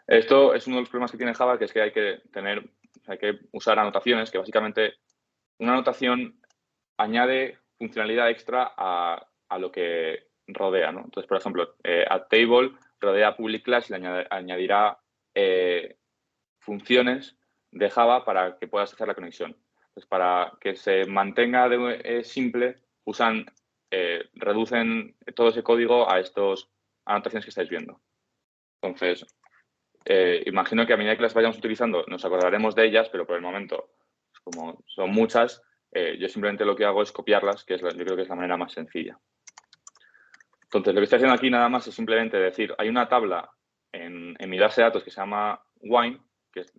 Esto es uno de los problemas que tiene Java, que es que hay que usar anotaciones, que básicamente una anotación añade funcionalidad extra a lo que rodea, ¿no? Entonces, por ejemplo, add table rodea public class y le añadirá funciones de Java para que puedas hacer la conexión. Entonces, para que se mantenga simple, reducen todo ese código a estas anotaciones que estáis viendo. Entonces, imagino que a medida que las vayamos utilizando nos acordaremos de ellas, pero por el momento, como son muchas, yo simplemente lo que hago es copiarlas, que yo creo que es la manera más sencilla. Entonces, lo que estoy haciendo aquí nada más es simplemente decir, hay una tabla en mi base de datos que se llama wine, que es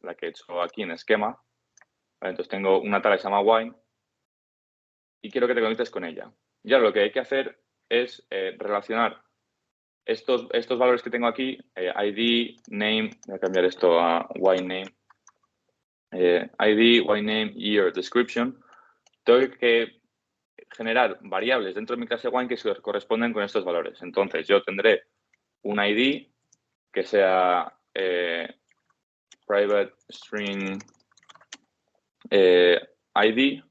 la que he hecho aquí en esquema. ¿Vale? Entonces, tengo una tabla que se llama wine y quiero que te conectes con ella. Y ahora lo que hay que hacer es relacionar estos valores que tengo aquí, ID, name, voy a cambiar esto a wine name, ID, wine name, year, description. Tengo que generar variables dentro de mi clase wine que se corresponden con estos valores. Entonces, yo tendré un ID que sea private string ID.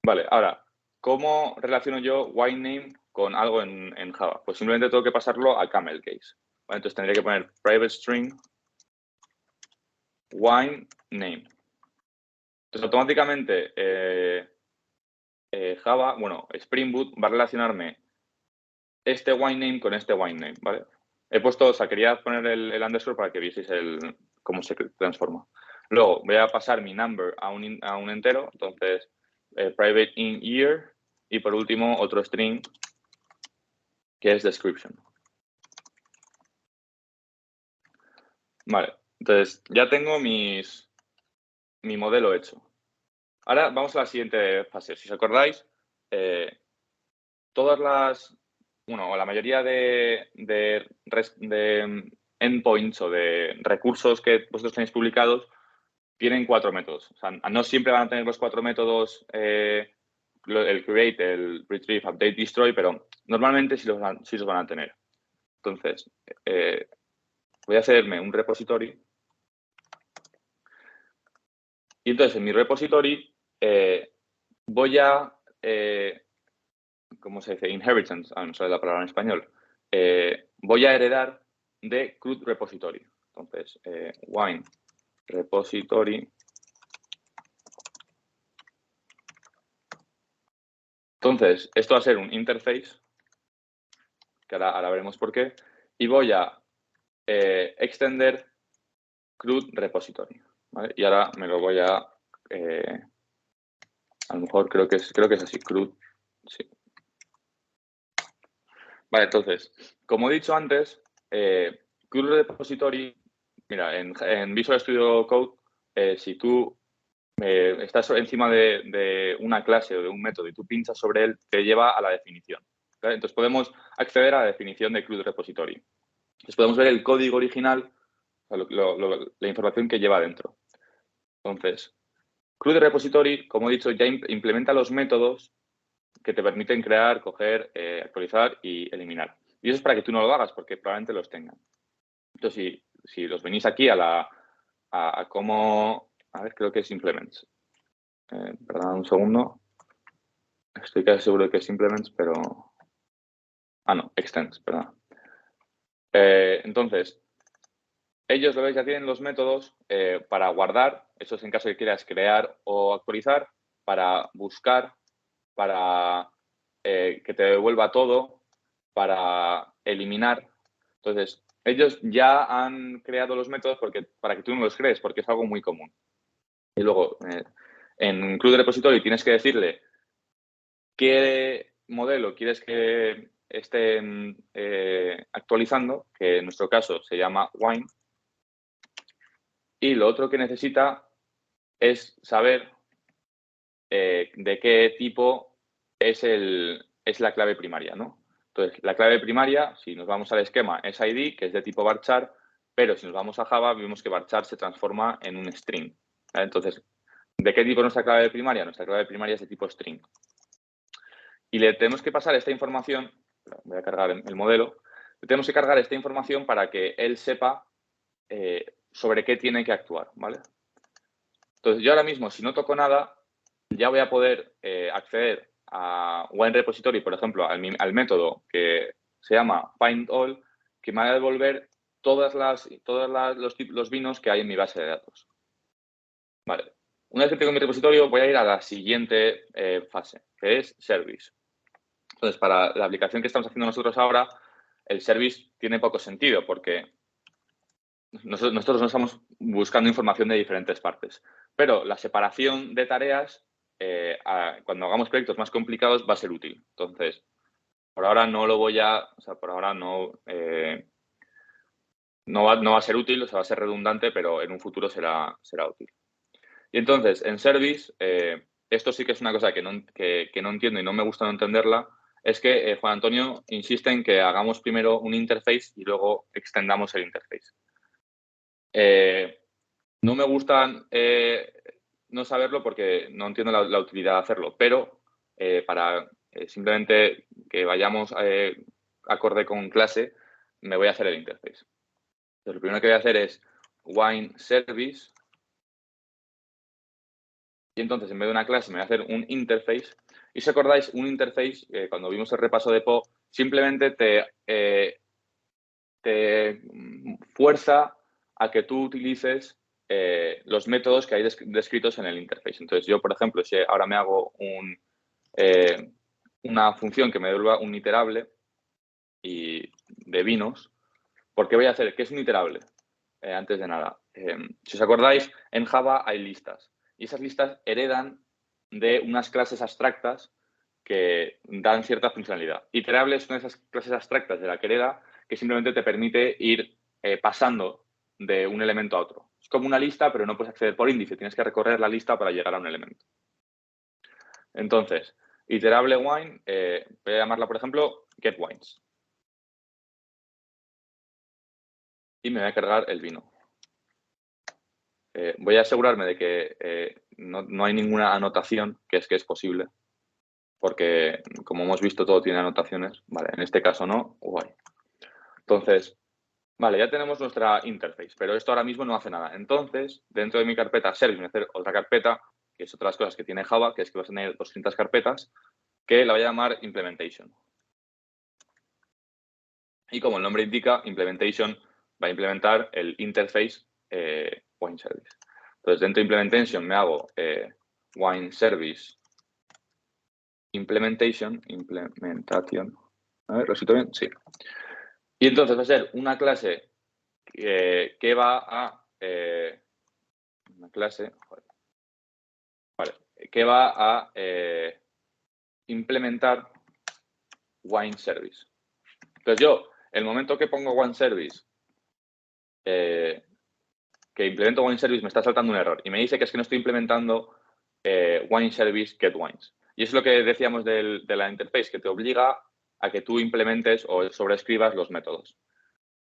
Vale, ahora, ¿cómo relaciono yo wine name con algo en Java? Pues simplemente tengo que pasarlo a camel case. ¿Vale? Entonces tendría que poner private string wine name. Entonces automáticamente Java, bueno, Spring Boot va a relacionarme este wine name con este wine name, ¿vale? He puesto, o sea, quería poner el underscore para que vieseis cómo se transforma. Luego voy a pasar mi number a un entero, entonces private in year y por último otro string que es description. Vale, entonces ya tengo mi modelo hecho. Ahora vamos a la siguiente fase. Si os acordáis, o la mayoría de endpoints o de recursos que vosotros tenéis publicados tienen 4 métodos. O sea, no siempre van a tener los 4 métodos, el create, el retrieve, update, destroy, pero normalmente sí los van a tener. Entonces, voy a hacerme un repository. Y entonces, en mi repository voy a, ¿cómo se dice? Inheritance, no sé la palabra en español. Voy a heredar de CRUD repository. Entonces, wine repository. Entonces, esto va a ser un interface, que ahora veremos por qué, y voy a extender CRUD repository. ¿Vale? Y ahora me lo voy a A lo mejor creo que es así, CRUD. Sí. Vale, entonces, como he dicho antes, CRUD Repository, mira, en Visual Studio Code, si tú estás encima de una clase o de un método y tú pinchas sobre él, te lleva a la definición. ¿Vale? Entonces podemos acceder a la definición de CRUD Repository. Entonces podemos ver el código original, la información que lleva dentro. Entonces, CRUD Repository, como he dicho, ya implementa los métodos que te permiten crear, coger, actualizar y eliminar. Y eso es para que tú no lo hagas, porque probablemente los tengan. Entonces, si los venís aquí a cómo... A ver, creo que es implements. Perdón un segundo. Estoy casi seguro de que es implements, pero... Ah, no, extends, perdón. Entonces, ellos, lo veis, ya tienen los métodos para guardar, eso es en caso de que quieras crear o actualizar, para buscar, para que te devuelva todo, para eliminar. Entonces, ellos ya han creado los métodos para que tú no los crees, porque es algo muy común. Y luego, en CRUD Repository tienes que decirle qué modelo quieres que estén actualizando, que en nuestro caso se llama Wine. Y lo otro que necesita es saber de qué tipo es la clave primaria, ¿no? Entonces, la clave primaria, si nos vamos al esquema, es ID, que es de tipo varchar, pero si nos vamos a Java, vemos que varchar se transforma en un string. ¿Vale? Entonces, ¿de qué tipo es nuestra clave primaria? Nuestra clave primaria es de tipo string. Y le tenemos que pasar esta información, voy a cargar el modelo, le tenemos que cargar esta información para que él sepa sobre qué tiene que actuar, ¿vale? Entonces, yo ahora mismo, si no toco nada, ya voy a poder acceder a Wine Repository, por ejemplo, al método que se llama findAll, que me va a devolver todos los vinos que hay en mi base de datos. Vale. Una vez que tengo mi repositorio, voy a ir a la siguiente fase, que es Service. Entonces, para la aplicación que estamos haciendo nosotros ahora, el Service tiene poco sentido porque nosotros no estamos buscando información de diferentes partes. Pero la separación de tareas, cuando hagamos proyectos más complicados, va a ser útil. Entonces, por ahora no lo voy a... O sea, por ahora no va a ser útil, o sea, va a ser redundante, pero en un futuro será útil. Y entonces, en Service, esto sí que es una cosa que no entiendo y no me gusta no entenderla, es que Juan Antonio insiste en que hagamos primero un interface y luego extendamos el interface. No me gusta no saberlo porque no entiendo la utilidad de hacerlo, pero para simplemente que vayamos acorde con clase, me voy a hacer el interface. Entonces, lo primero que voy a hacer es wine service y entonces en vez de una clase me voy a hacer un interface. Y si acordáis, un interface, cuando vimos el repaso de PO, simplemente te fuerza a que tú utilices los métodos que hay descritos en el interface. Entonces, yo, por ejemplo, si ahora me hago una función que me devuelva un iterable y de vinos, ¿por qué voy a hacer? ¿Qué es un iterable? Antes de nada, si os acordáis, en Java hay listas y esas listas heredan de unas clases abstractas que dan cierta funcionalidad. Iterable es una de esas clases abstractas de la que hereda que simplemente te permite ir pasando de un elemento a otro. Es como una lista, pero no puedes acceder por índice. Tienes que recorrer la lista para llegar a un elemento. Entonces, iterable wine, voy a llamarla, por ejemplo, getWines. Y me voy a cargar el vino. Voy a asegurarme de que no hay ninguna anotación, que es posible, porque como hemos visto todo tiene anotaciones. Vale, en este caso no, guay. Entonces, vale, ya tenemos nuestra interface, pero esto ahora mismo no hace nada. Entonces, dentro de mi carpeta service voy a hacer otra carpeta, que es otra de las cosas que tiene Java, que es que vas a tener 200 carpetas, que la voy a llamar implementation. Y como el nombre indica, implementation va a implementar el interface wine service. Entonces, dentro de implementation me hago wine service implementation. A ver, ¿lo cito bien? Sí. Y entonces va a ser una clase que va a... una clase... Joder, que va a implementar wine service. Entonces yo, el momento que pongo wine service, que implemento wine service, me está saltando un error y me dice que es que no estoy implementando wine service get wines. Y es lo que decíamos de la interface, que te obliga a que tú implementes o sobreescribas los métodos.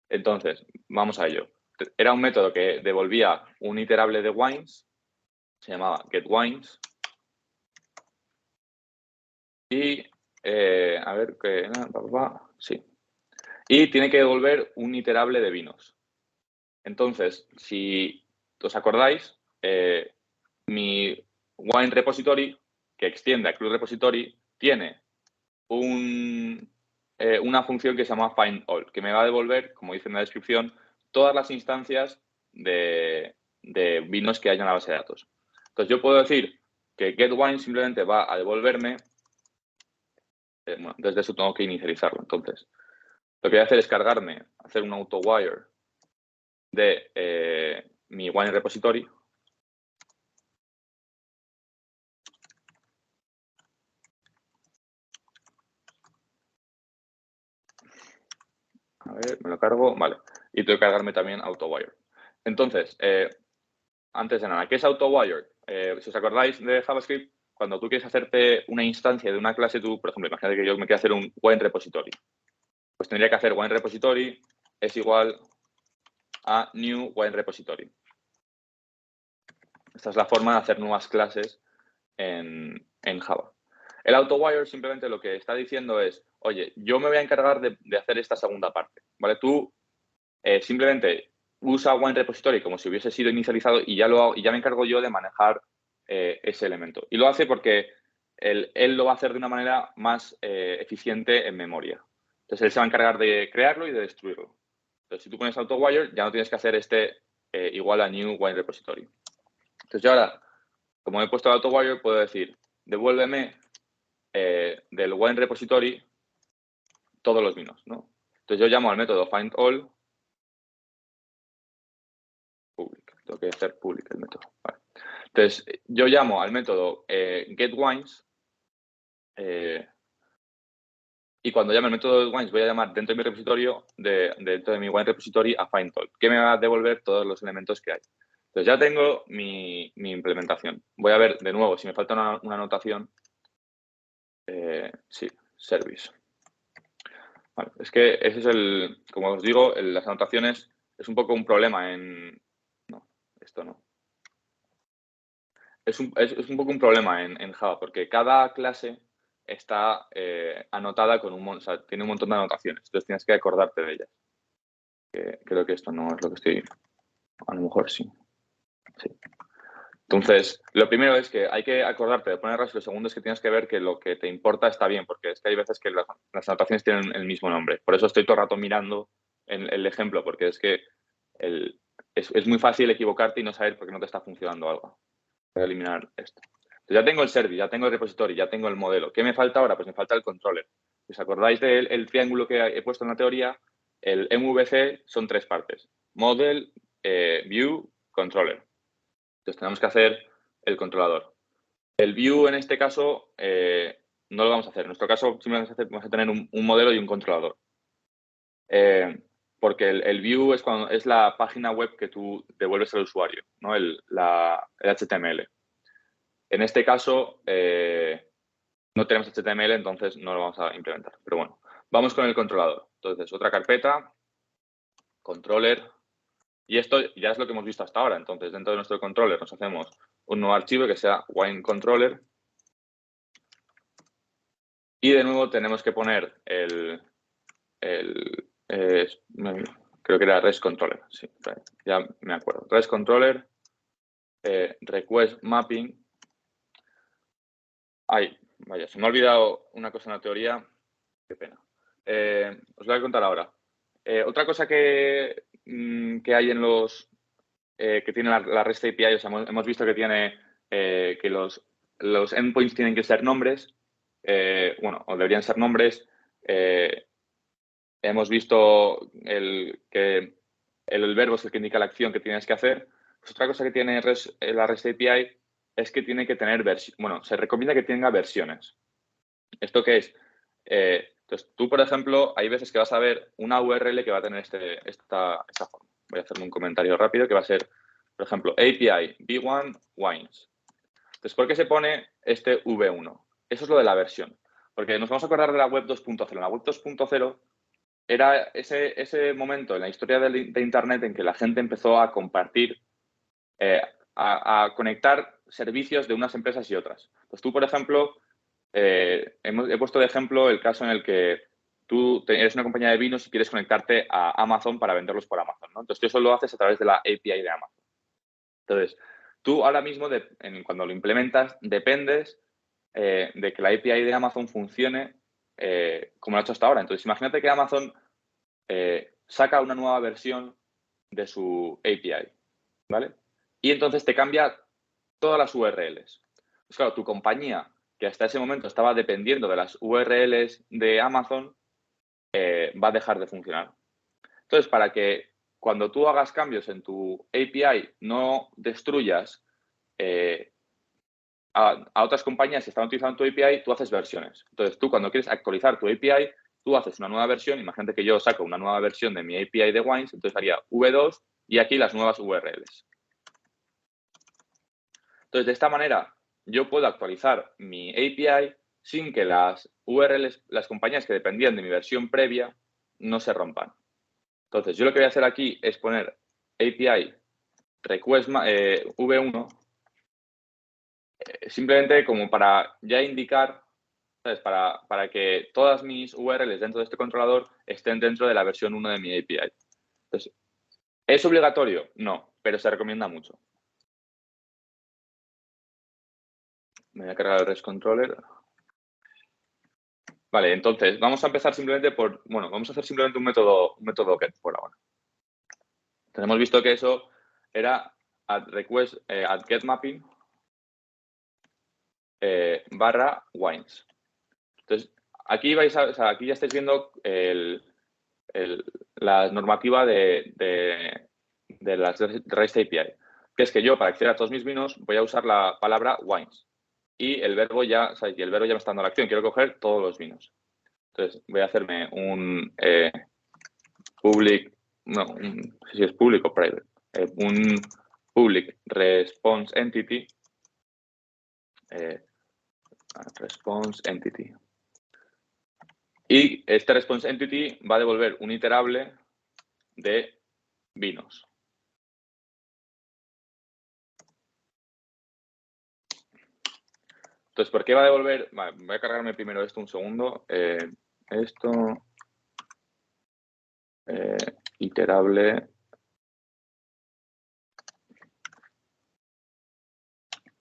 Entonces, vamos a ello. Era un método que devolvía un iterable de wines, se llamaba getWines. Y, a ver, sí. Y tiene que devolver un iterable de vinos. Entonces, si os acordáis, mi wine repository, que extiende a club repository, tiene una función que se llama findAll, que me va a devolver, como dice en la descripción, todas las instancias de vinos que hay en la base de datos. Entonces, yo puedo decir que getWine simplemente va a devolverme, bueno, desde eso tengo que inicializarlo. Entonces, lo que voy a hacer es cargarme, hacer un autowire de mi wine repository. A ver, me lo cargo, vale. Y tengo que cargarme también autowire. Entonces, antes de nada, ¿qué es autowire? Si os acordáis de JavaScript, cuando tú quieres hacerte una instancia de una clase, tú, por ejemplo, imagínate que yo me quiero hacer un wine repository. Pues tendría que hacer wine repository es igual a new wine repository. Esta es la forma de hacer nuevas clases en Java. El autowire simplemente lo que está diciendo es, oye, yo me voy a encargar de hacer esta segunda parte, ¿vale? Tú simplemente usa wine repository como si hubiese sido inicializado y ya me encargo yo de manejar ese elemento. Y lo hace porque él lo va a hacer de una manera más eficiente en memoria. Entonces, él se va a encargar de crearlo y de destruirlo. Entonces, si tú pones autowire, ya no tienes que hacer igual a new wine repository. Entonces, yo ahora, como he puesto el autowire, puedo decir, devuélveme del wine repository todos los vinos, ¿no? Entonces, yo llamo al método findAll public. Tengo que hacer public el método. Vale. Entonces, yo llamo al método getWines y cuando llame el método getWines voy a llamar dentro de mi repositorio, dentro de mi wine repository a findAll, que me va a devolver todos los elementos que hay. Entonces, ya tengo mi implementación. Voy a ver de nuevo si me falta una anotación. Sí, service. Vale, es que ese es como os digo, las anotaciones es un poco un problema No, esto no. Es un poco un problema en Java, porque cada clase está anotada con o sea, tiene un montón de anotaciones, entonces tienes que acordarte de ellas. Creo que esto no es lo que estoy... A lo mejor sí. Entonces, lo primero es que hay que acordarte de ponerlas y lo segundo es que tienes que ver que lo que te importa está bien, porque es que hay veces que las anotaciones tienen el mismo nombre. Por eso estoy todo el rato mirando el ejemplo, porque es que es muy fácil equivocarte y no saber por qué no te está funcionando algo. Voy a eliminar esto. Entonces ya tengo el service, ya tengo el repository, ya tengo el modelo. ¿Qué me falta ahora? Pues me falta el controller. Si os acordáis del triángulo que he puesto en la teoría, el MVC son tres partes. Model, View, Controller. Entonces tenemos que hacer el controlador. El View en este caso no lo vamos a hacer. En nuestro caso simplemente vamos a tener un modelo y un controlador. Porque el view es la página web que tú devuelves al usuario, ¿no? el HTML. En este caso, no tenemos HTML, entonces no lo vamos a implementar. Pero bueno, vamos con el controlador. Entonces, otra carpeta, controller. Y esto ya es lo que hemos visto hasta ahora. Entonces, dentro de nuestro controller nos hacemos un nuevo archivo que sea wineController. Y de nuevo tenemos que poner creo que era REST-Controller. Sí, ya me acuerdo. REST-Controller, request mapping. Ay, vaya, se me ha olvidado una cosa en la teoría. Qué pena. Os voy a contar ahora. Otra cosa que hay en que tiene la REST API, o sea, hemos visto que tiene que los endpoints tienen que ser nombres, bueno, o deberían ser nombres. Hemos visto que el verbo es el que indica la acción que tienes que hacer. Pues otra cosa que tiene la REST API es que tiene que tener bueno, se recomienda que tenga versiones. ¿Esto qué es? Entonces, tú, por ejemplo, hay veces que vas a ver una URL que va a tener esta forma. Voy a hacerme un comentario rápido que va a ser, por ejemplo, API v1 wines. Entonces, ¿por qué se pone este v1? Eso es lo de la versión. Porque nos vamos a acordar de la web 2.0. En la web 2.0 era ese momento en la historia de Internet en que la gente empezó a compartir, a conectar servicios de unas empresas y otras. Pues tú, por ejemplo, he puesto de ejemplo el caso en el que tú eres una compañía de vinos y quieres conectarte a Amazon para venderlos por Amazon, ¿no? Entonces, tú eso lo haces a través de la API de Amazon. Entonces, tú ahora mismo, cuando lo implementas, dependes de que la API de Amazon funcione como lo ha hecho hasta ahora. Entonces, imagínate que Amazon saca una nueva versión de su API, ¿vale? Y entonces te cambia todas las URLs. Pues claro, tu compañía, que hasta ese momento estaba dependiendo de las URLs de Amazon, va a dejar de funcionar. Entonces, para que cuando tú hagas cambios en tu API no destruyas a otras compañías que están utilizando tu API, tú haces versiones. Entonces, tú cuando quieres actualizar tu API, tú haces una nueva versión. Imagínate que yo saco una nueva versión de mi API de Wines, entonces haría V2 y aquí las nuevas URLs. Entonces, de esta manera, yo puedo actualizar mi API sin que las URLs, las compañías que dependían de mi versión previa, no se rompan. Entonces, yo lo que voy a hacer aquí es poner API request v1 simplemente como para ya indicar, ¿sabes? Para que todas mis URLs dentro de este controlador estén dentro de la versión 1 de mi API. Entonces, ¿es obligatorio? No, pero se recomienda mucho. Me voy a cargar el REST controller. Vale, entonces vamos a empezar simplemente vamos a hacer simplemente un método get por ahora. Entonces, hemos visto que eso era add get mapping barra wines. Entonces, aquí aquí ya estáis viendo la normativa de las REST API, que es que yo para acceder a todos mis vinos voy a usar la palabra wines y el verbo ya me está dando la acción, quiero coger todos los vinos. Entonces voy a hacerme un public, no sé si es public o private, un public response entity, response entity. Y este response entity va a devolver un iterable de vinos. Entonces, ¿por qué va a devolver? Vale, voy a cargarme primero esto un segundo. Esto. Iterable.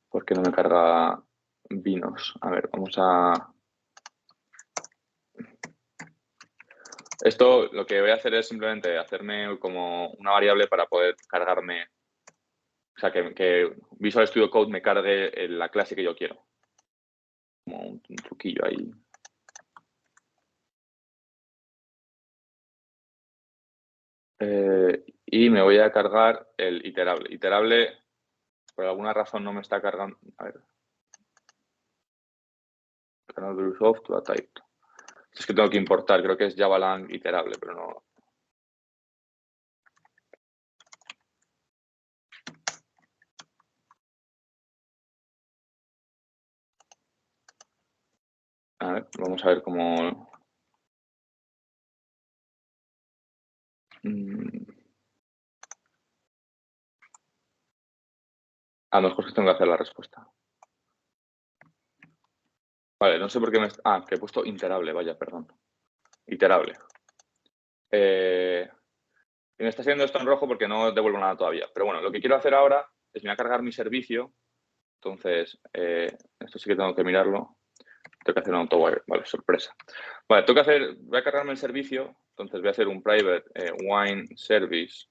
¿Por qué no me carga vinos? A ver, vamos a... Esto lo que voy a hacer es simplemente hacerme como una variable para poder cargarme, o sea, que Visual Studio Code me cargue la clase que yo quiero. Como un truquillo ahí. Y me voy a cargar el iterable. Iterable, por alguna razón no me está cargando. A ver. Soft to a type. Es que tengo que importar, creo que es Javalang iterable, pero no. A ver, vamos a ver cómo... A lo mejor que tengo que hacer la respuesta. Vale, no sé por qué me... Ah, que he puesto iterable, vaya, perdón. Iterable. Y me está haciendo esto en rojo porque no devuelvo nada todavía. Pero bueno, lo que quiero hacer ahora es me voy a cargar mi servicio. Entonces, esto sí que tengo que mirarlo. Tengo que hacer un autowire. Vale, sorpresa. Vale, voy a cargarme el servicio. Entonces voy a hacer un private wine service.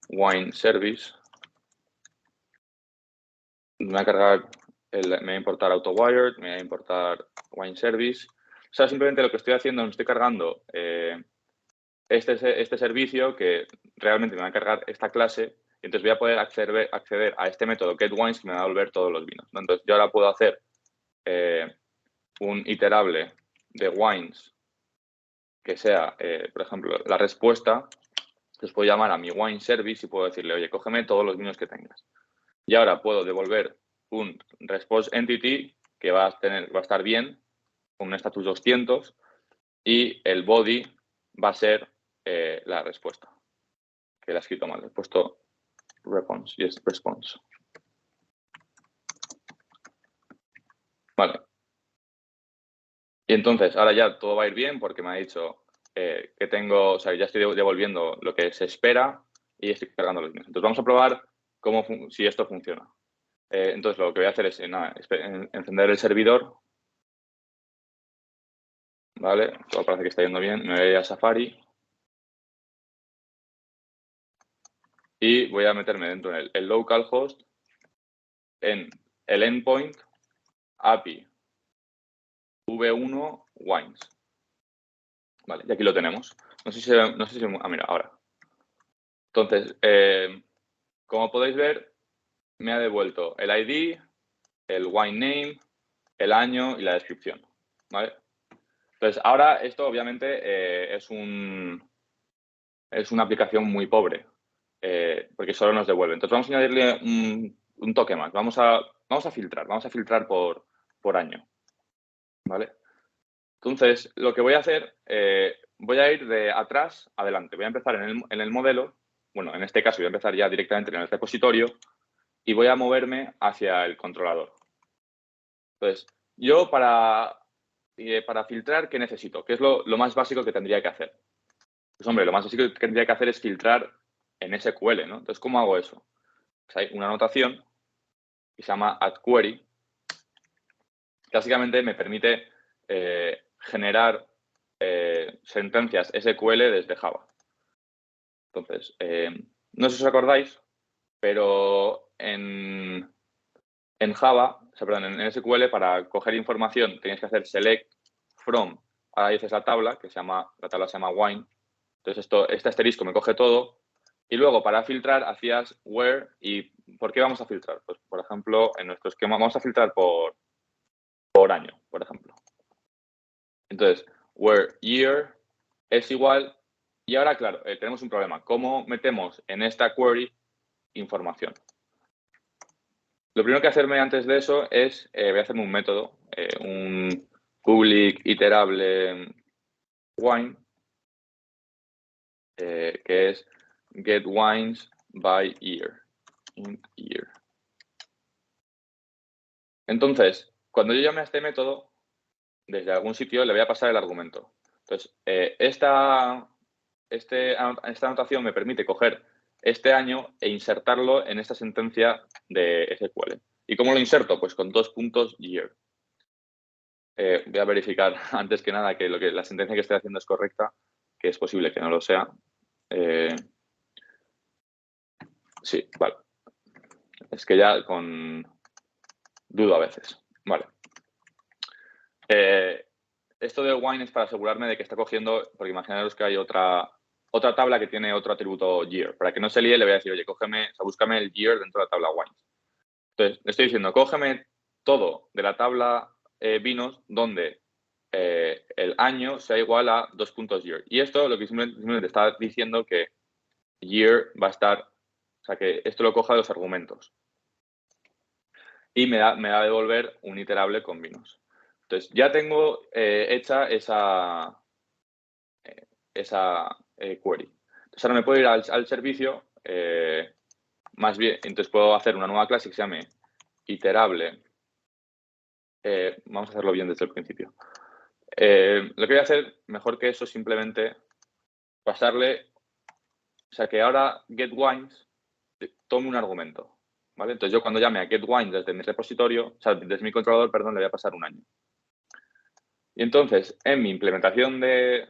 Wine service. Me voy a cargar, me voy a importar autowired, me voy a importar wine service. O sea, simplemente lo que estoy haciendo, me estoy cargando este servicio que realmente me va a cargar esta clase entonces voy a poder acceder a este método getWines que me va a devolver todos los vinos, ¿no? Entonces yo ahora puedo hacer un iterable de wines que sea, por ejemplo, la respuesta. Entonces puedo llamar a mi wine service y puedo decirle, oye, cógeme todos los vinos que tengas. Y ahora puedo devolver un response entity que va a estar bien, con un status 200, y el body va a ser la respuesta, que la he escrito mal. He puesto response y es response. Vale. Y entonces, ahora ya todo va a ir bien porque me ha dicho que tengo, o sea, ya estoy devolviendo lo que se espera y estoy cargando los vinos. Entonces vamos a probar si esto funciona. Entonces lo que voy a hacer es encender el servidor. Vale, todo parece que está yendo bien. Me voy a Safari. Y voy a meterme dentro del localhost en el endpoint API v1 wines. Vale, y aquí lo tenemos. No sé si mira, ahora. Entonces, como podéis ver, me ha devuelto el ID, el wine name, el año y la descripción. ¿Vale? Entonces, ahora esto obviamente es una aplicación muy pobre, porque solo nos devuelve. Entonces, vamos a añadirle un toque más. Vamos a filtrar por año. ¿Vale? Entonces, lo que voy a hacer, voy a ir de atrás adelante. Voy a empezar en el modelo. Bueno, en este caso voy a empezar ya directamente en el repositorio y voy a moverme hacia el controlador. Entonces, yo para filtrar, ¿qué necesito? ¿Qué es lo más básico que tendría que hacer? Pues, hombre, lo más básico que tendría que hacer es filtrar en SQL, ¿no? Entonces, ¿cómo hago eso? Pues hay una anotación que se llama addQuery. Básicamente me permite generar sentencias SQL desde Java. Entonces, no sé si os acordáis, pero en Java, o sea, perdón, en SQL, para coger información tenías que hacer select from, ahora dices la tabla, la tabla se llama wine. Entonces, este asterisco me coge todo. Y luego, para filtrar, hacías where. ¿Y por qué vamos a filtrar? Pues, por ejemplo, en nuestro esquema vamos a filtrar por año, por ejemplo. Entonces, where year es igual. Y ahora, claro, tenemos un problema. ¿Cómo metemos en esta query información? Lo primero que hacerme antes de eso es, voy a hacerme un método, un public iterable wine, que es getWines by year. Entonces, cuando yo llame a este método, desde algún sitio le voy a pasar el argumento. Entonces, esta anotación me permite coger este año e insertarlo en esta sentencia de SQL. ¿Y cómo lo inserto? Pues con 2 puntos year. Voy a verificar antes que nada que la sentencia que estoy haciendo es correcta, que es posible que no lo sea. Sí, vale. Es que ya dudo a veces. Vale. Esto de wine es para asegurarme de que está cogiendo, porque imaginaros que hay otra tabla que tiene otro atributo year. Para que no se líe, le voy a decir, oye, búscame el year dentro de la tabla wines. Entonces, le estoy diciendo, cógeme todo de la tabla vinos donde el año sea igual a 2 puntos year. Y esto lo que simplemente está diciendo que year va a estar, o sea, que esto lo coja de los argumentos. Y me va a devolver un iterable con vinos. Entonces, ya tengo hecha esa query. Entonces, ahora me puedo ir al servicio, más bien, entonces puedo hacer una nueva clase que se llame iterable. Vamos a hacerlo bien desde el principio. Lo que voy a hacer, mejor que eso, simplemente pasarle, o sea, que ahora getWines tome un argumento. ¿Vale? Entonces, yo cuando llame a getWines desde mi repositorio, o sea, desde mi controlador, perdón, le voy a pasar un año. Y entonces, en mi implementación de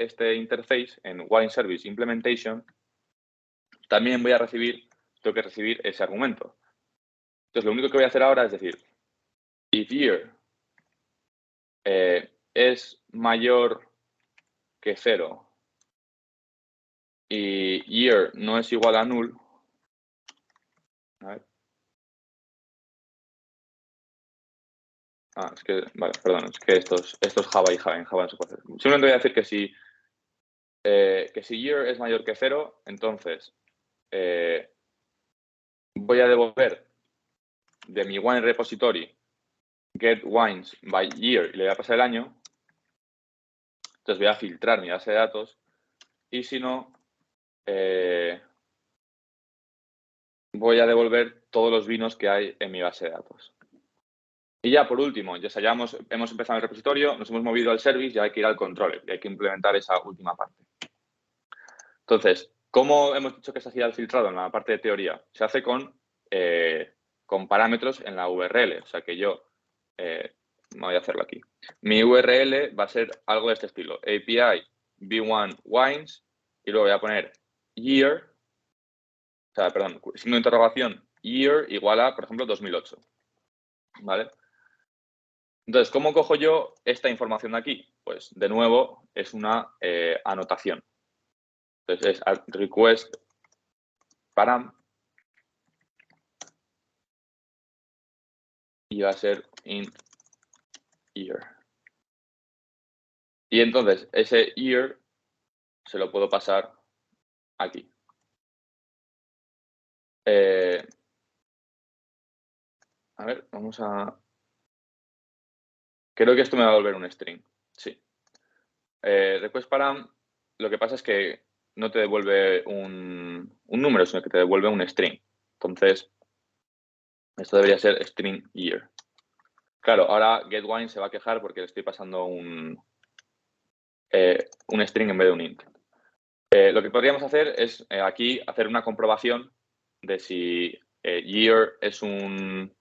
este interface, en Wine Service Implementation, también tengo que recibir ese argumento. Entonces, lo único que voy a hacer ahora es decir, if year es mayor que 0 y year no es igual a null, Es que, vale, perdón, es que esto es Java y en Java no se puede hacer. Simplemente voy a decir que si year es mayor que 0, entonces voy a devolver de mi wine repository get wines by year y le voy a pasar el año. Entonces voy a filtrar mi base de datos y si no, voy a devolver todos los vinos que hay en mi base de datos. Y ya por último, ya hemos empezado el repositorio, nos hemos movido al service, ya hay que ir al controller y hay que implementar esa última parte. Entonces, ¿cómo hemos dicho que se hacía el filtrado en la parte de teoría? Se hace con parámetros en la URL. O sea que yo voy a hacerlo aquí. Mi URL va a ser algo de este estilo. API v1 wines y luego voy a poner year, o sea, perdón, signo de interrogación, year igual a, por ejemplo, 2008. ¿Vale? Entonces, ¿cómo cojo yo esta información de aquí? Pues, de nuevo, es una anotación. Entonces, es request param y va a ser int year. Y entonces, ese year se lo puedo pasar aquí. A ver, vamos a... Creo que esto me va a volver un string. Sí. Request param, lo que pasa es que no te devuelve un número, sino que te devuelve un string. Entonces, esto debería ser string year. Claro, ahora getWine se va a quejar porque le estoy pasando un string en vez de un int. Lo que podríamos hacer es aquí hacer una comprobación de si year es un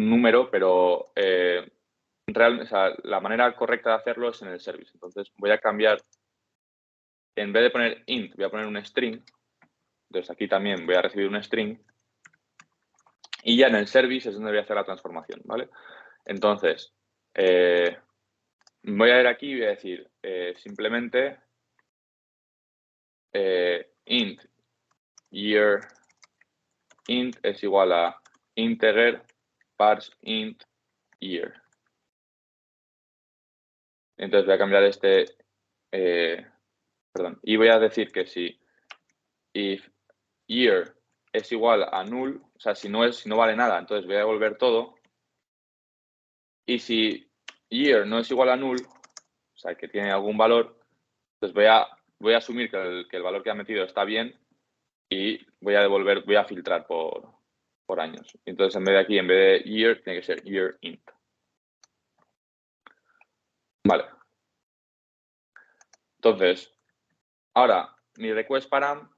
número, pero o sea, la manera correcta de hacerlo es en el service. Entonces voy a cambiar, en vez de poner int, voy a poner un string. Entonces aquí también voy a recibir un string. Y ya en el service es donde voy a hacer la transformación, ¿vale? Entonces, voy a ir aquí y voy a decir simplemente int year int es igual a integer parse int year. Entonces voy a cambiar perdón, y voy a decir que si if year es igual a null, o sea, si no vale nada, entonces voy a devolver todo. Y si year no es igual a null, o sea, que tiene algún valor, pues voy a asumir que el valor que ha metido está bien y voy a filtrar por años. Entonces, en vez de year, tiene que ser year int. Vale. Entonces, ahora, mi request param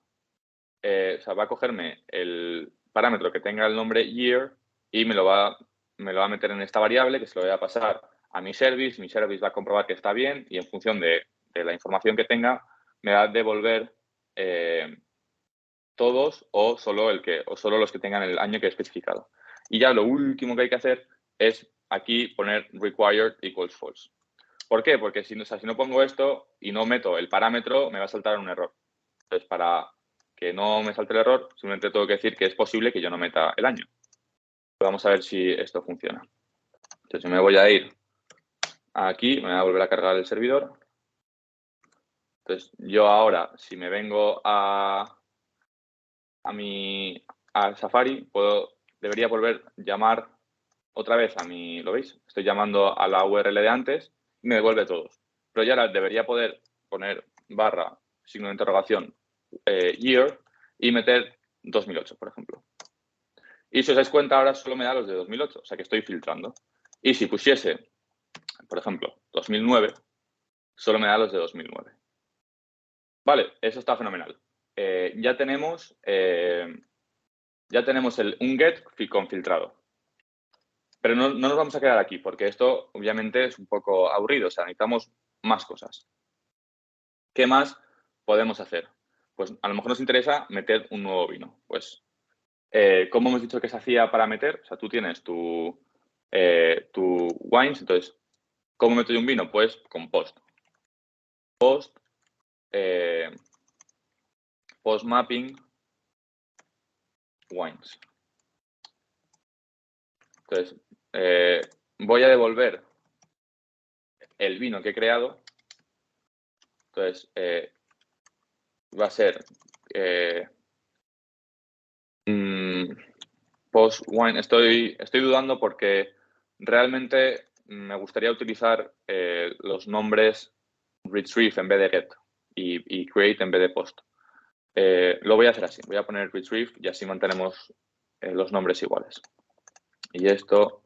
va a cogerme el parámetro que tenga el nombre year y me lo va a meter en esta variable que se lo voy a pasar a mi service va a comprobar que está bien y en función de la información que tenga me va a devolver todos o solo los que tengan el año que he especificado. Y ya lo último que hay que hacer es aquí poner required equals false. ¿Por qué? Porque si no pongo esto y no meto el parámetro, me va a saltar un error. Entonces, para que no me salte el error, simplemente tengo que decir que es posible que yo no meta el año. Vamos a ver si esto funciona. Entonces, me voy a ir aquí, me voy a volver a cargar el servidor. Entonces, yo ahora, si me vengo a Safari, debería volver a llamar otra vez ¿lo veis? Estoy llamando a la URL de antes y me devuelve todos. Pero ya ahora debería poder poner barra, signo de interrogación, year y meter 2008, por ejemplo. Y si os dais cuenta, ahora solo me da los de 2008, o sea que estoy filtrando. Y si pusiese, por ejemplo, 2009, solo me da los de 2009. Vale, eso está fenomenal. Ya tenemos un get con filtrado. Pero no nos vamos a quedar aquí, porque esto obviamente es un poco aburrido, o sea, necesitamos más cosas. ¿Qué más podemos hacer? Pues a lo mejor nos interesa meter un nuevo vino. Pues, ¿cómo hemos dicho que se hacía para meter? O sea, tú tienes tu wines, entonces, ¿cómo meto yo un vino? Pues con post. Post mapping wines. Entonces, voy a devolver el vino que he creado. Entonces, va a ser post wine. Estoy dudando porque realmente me gustaría utilizar los nombres retrieve en vez de get y create en vez de post. Lo voy a hacer así. Voy a poner retrieve y así mantenemos los nombres iguales. Y esto,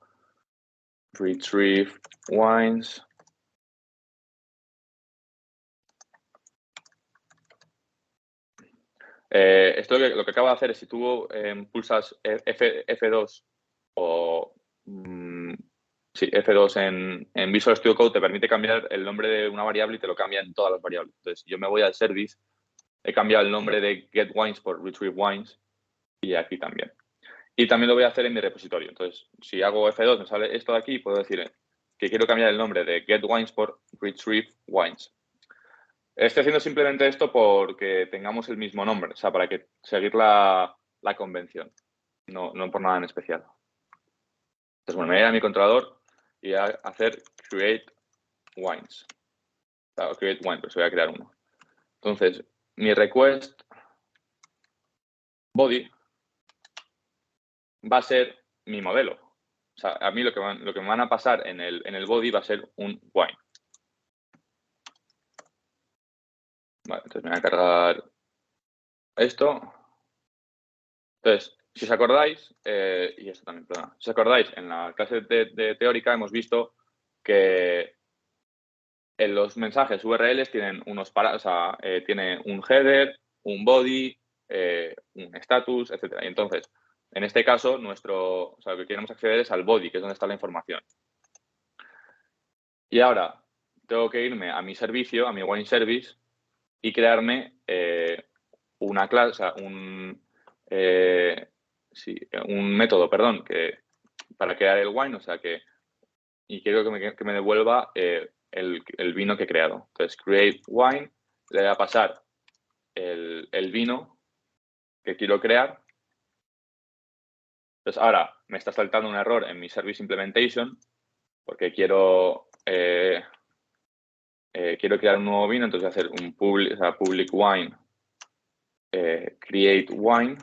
retrieve wines. Esto lo que acabo de hacer es si tú pulsas F2 o F2 en Visual Studio Code te permite cambiar el nombre de una variable y te lo cambia en todas las variables. Entonces, yo me voy al service, he cambiado el nombre de getWines por retrievewines y aquí también. Y también lo voy a hacer en mi repositorio. Entonces, si hago F2 me sale esto de aquí y puedo decir que quiero cambiar el nombre de getWines por retrievewines. Estoy haciendo simplemente esto porque tengamos el mismo nombre, o sea, para que seguir la convención, no por nada en especial. Entonces, bueno, me voy a ir a mi controlador y a hacer create wines. O sea, create wine, pues voy a crear uno. Entonces, mi request body va a ser mi modelo. O sea, a mí lo que me van a pasar en el body va a ser un wine. Vale, entonces me voy a cargar esto. Entonces, si os acordáis, y esto también, perdón, si os acordáis, en la clase de teórica hemos visto que en los mensajes URLs tienen tiene un header, un body, un status, etc. Y entonces, en este caso, lo que queremos acceder es al body, que es donde está la información. Y ahora tengo que irme a mi servicio, a mi wine service, y crearme una clase, o sea, un método, perdón, para crear el wine, o sea y quiero que me devuelva el vino que he creado. Entonces, create wine, le voy a pasar el vino que quiero crear. Entonces, ahora me está saltando un error en mi service implementation porque quiero crear un nuevo vino, entonces voy a hacer un public wine, create wine.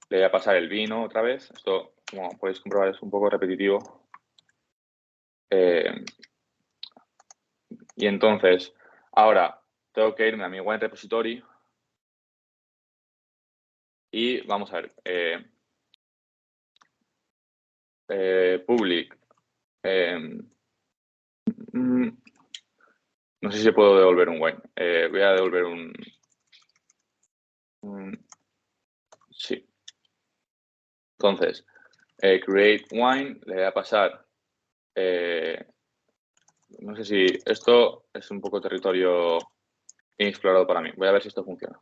Le voy a pasar el vino otra vez. Esto, como podéis comprobar, es un poco repetitivo. Y entonces, ahora tengo que irme a mi wine repository y vamos a ver. Public. No sé si puedo devolver un wine. Voy a devolver un sí. Entonces, create wine, le voy a pasar. No sé si esto es un poco territorio inexplorado para mí. Voy a ver si esto funciona.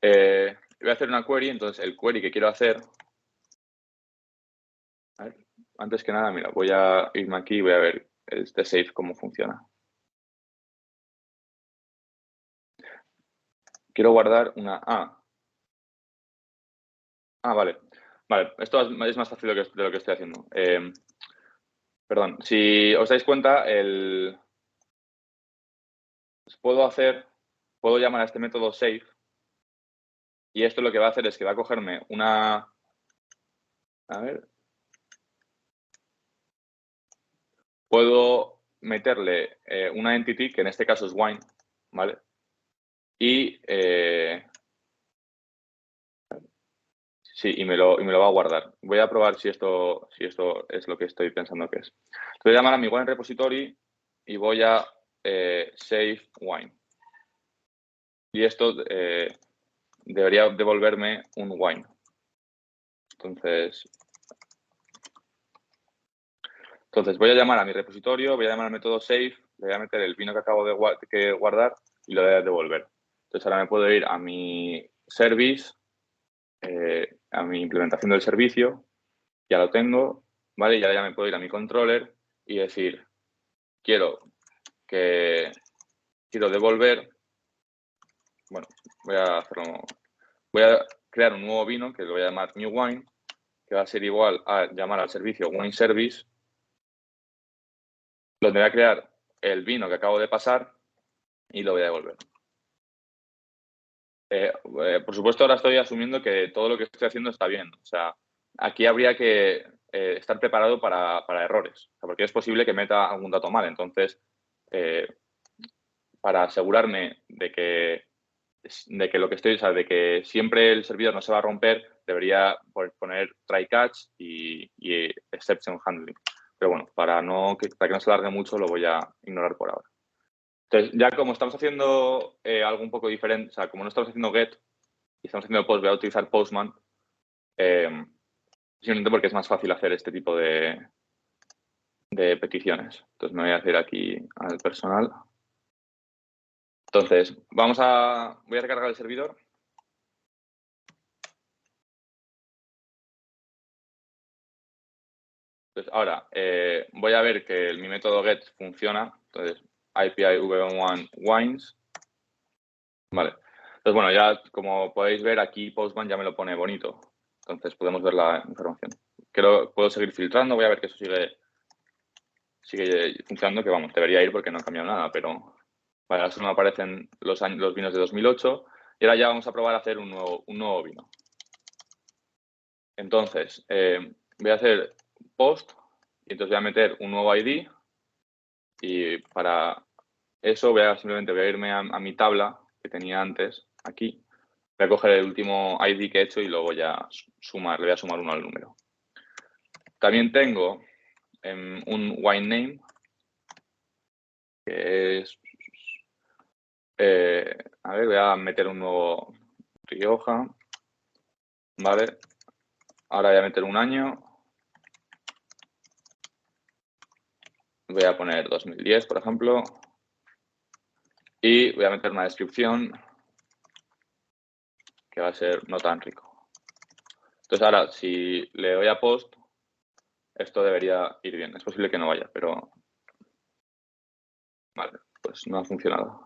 Voy a hacer una query, entonces el query que quiero hacer. A ver, antes que nada, mira, voy a irme aquí y voy a ver este save cómo funciona. Quiero guardar una A. Vale. Vale, esto es más fácil de lo que estoy haciendo. Perdón, si os dais cuenta, puedo llamar a este método save y esto lo que va a hacer es que va a cogerme una... A ver. Puedo meterle una entity, que en este caso es wine, ¿vale? Y sí, y me lo va a guardar. Voy a probar si esto es lo que estoy pensando que es. Voy a llamar a mi wine repository y voy a save wine. Y esto debería devolverme un wine. Entonces voy a llamar a mi repositorio, voy a llamar al método save, le voy a meter el vino que acabo de guardar y lo voy a devolver. Entonces ahora me puedo ir a mi service, a mi implementación del servicio, ya lo tengo, ¿vale? Y ahora ya me puedo ir a mi controller y decir, quiero devolver, bueno, voy a crear un nuevo vino que lo voy a llamar new wine, que va a ser igual a llamar al servicio WineService, donde voy a crear el vino que acabo de pasar y lo voy a devolver. Por supuesto, ahora estoy asumiendo que todo lo que estoy haciendo está bien. O sea, aquí habría que estar preparado para errores, o sea, porque es posible que meta algún dato mal. Entonces, para asegurarme de que lo que estoy, o sea, de que siempre el servidor no se va a romper, debería poner try catch y exception handling. Pero bueno, para que no se alargue mucho, lo voy a ignorar por ahora. Entonces, ya como estamos haciendo algo un poco diferente, o sea, como no estamos haciendo get y estamos haciendo post, voy a utilizar Postman, simplemente porque es más fácil hacer este tipo de peticiones. Entonces, me voy a hacer aquí al personal. Entonces, voy a recargar el servidor. Entonces, ahora voy a ver que mi método get funciona. Entonces, API v1 wines. Vale. Entonces, bueno, ya como podéis ver, aquí Postman ya me lo pone bonito. Entonces, podemos ver la información. Puedo seguir filtrando. Voy a ver que eso sigue funcionando, que vamos, debería ir porque no ha cambiado nada, pero vale, ahora solo me aparecen los vinos de 2008 y ahora ya vamos a probar a hacer un nuevo vino. Entonces, voy a hacer post y entonces voy a meter un nuevo ID y para eso simplemente voy a irme a mi tabla que tenía antes, aquí. Voy a coger el último ID que he hecho y lo voy a sumar, le voy a sumar uno al número. También tengo un wine name, que es... a ver, voy a meter un nuevo Rioja. Vale. Ahora voy a meter un año. Voy a poner 2010, por ejemplo. Y voy a meter una descripción que va a ser no tan rico. Entonces ahora, si le doy a post, esto debería ir bien. Es posible que no vaya, pero... Vale, pues no ha funcionado.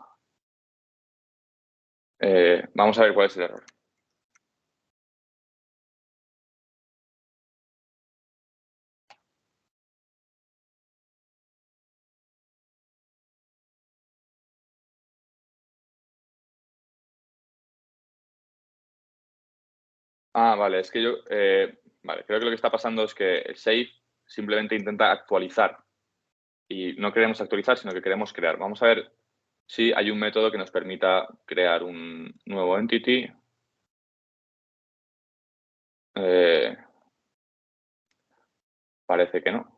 Vamos a ver cuál es el error. Vale, es que yo... vale, creo que lo que está pasando es que el save simplemente intenta actualizar. Y no queremos actualizar, sino que queremos crear. Vamos a ver si hay un método que nos permita crear un nuevo entity. Parece que no.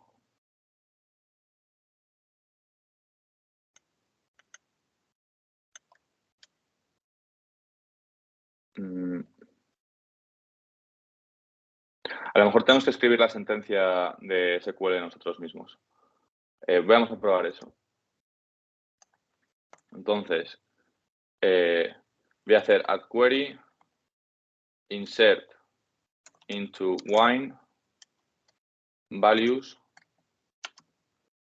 A lo mejor tenemos que escribir la sentencia de SQL nosotros mismos. Vamos a probar eso. Entonces, voy a hacer add query, insert into wine, values.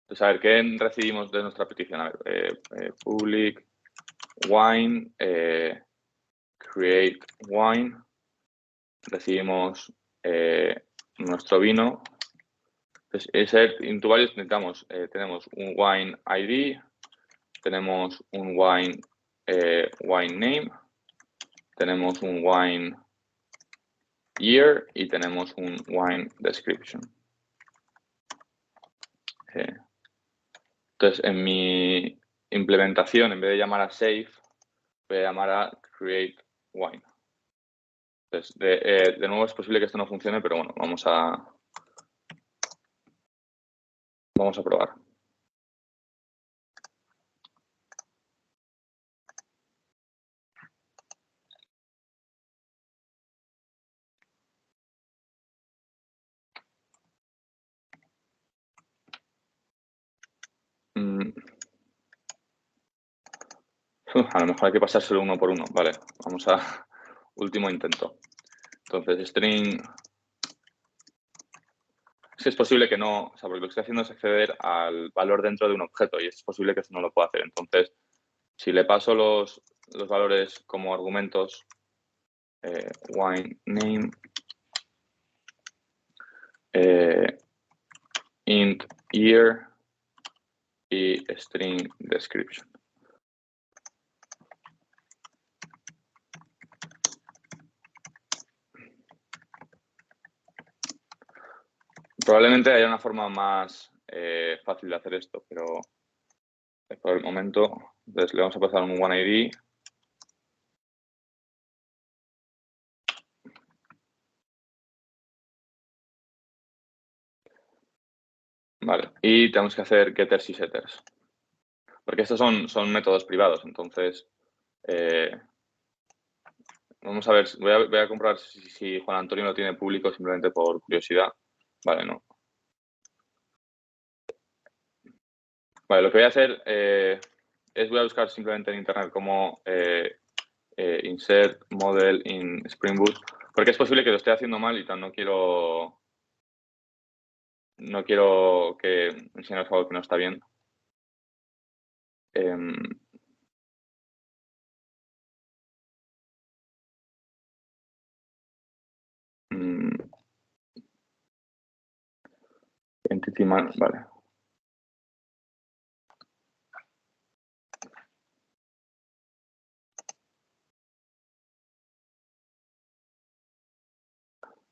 Entonces, a ver, ¿qué recibimos de nuestra petición? A ver, public wine, create wine. Recibimos nuestro vino. Entonces, insert into values necesitamos, tenemos un wine ID, tenemos un wine name, tenemos un wine year y tenemos un wine description. Entonces, en mi implementación, en vez de llamar a save, voy a llamar a create wine. Entonces, de nuevo es posible que esto no funcione, pero bueno, vamos a probar. A lo mejor hay que pasárselo uno por uno. Vale, vamos a último intento. Entonces, string... Si es posible que no, o sea, porque lo que estoy haciendo es acceder al valor dentro de un objeto y es posible que eso no lo pueda hacer. Entonces, si le paso los valores como argumentos, wine name, int year y string description. Probablemente haya una forma más fácil de hacer esto, pero por el momento entonces le vamos a pasar un OneID. Vale, y tenemos que hacer getters y setters. Porque estos son métodos privados, entonces vamos a ver, voy a comprobar si Juan Antonio lo tiene público simplemente por curiosidad. Vale, no. Vale, lo que voy a hacer es voy a buscar simplemente en internet como insert model in Spring Boot, porque es posible que lo esté haciendo mal y tal, no quiero que enseñaros algo que no está bien. Entity man, vale.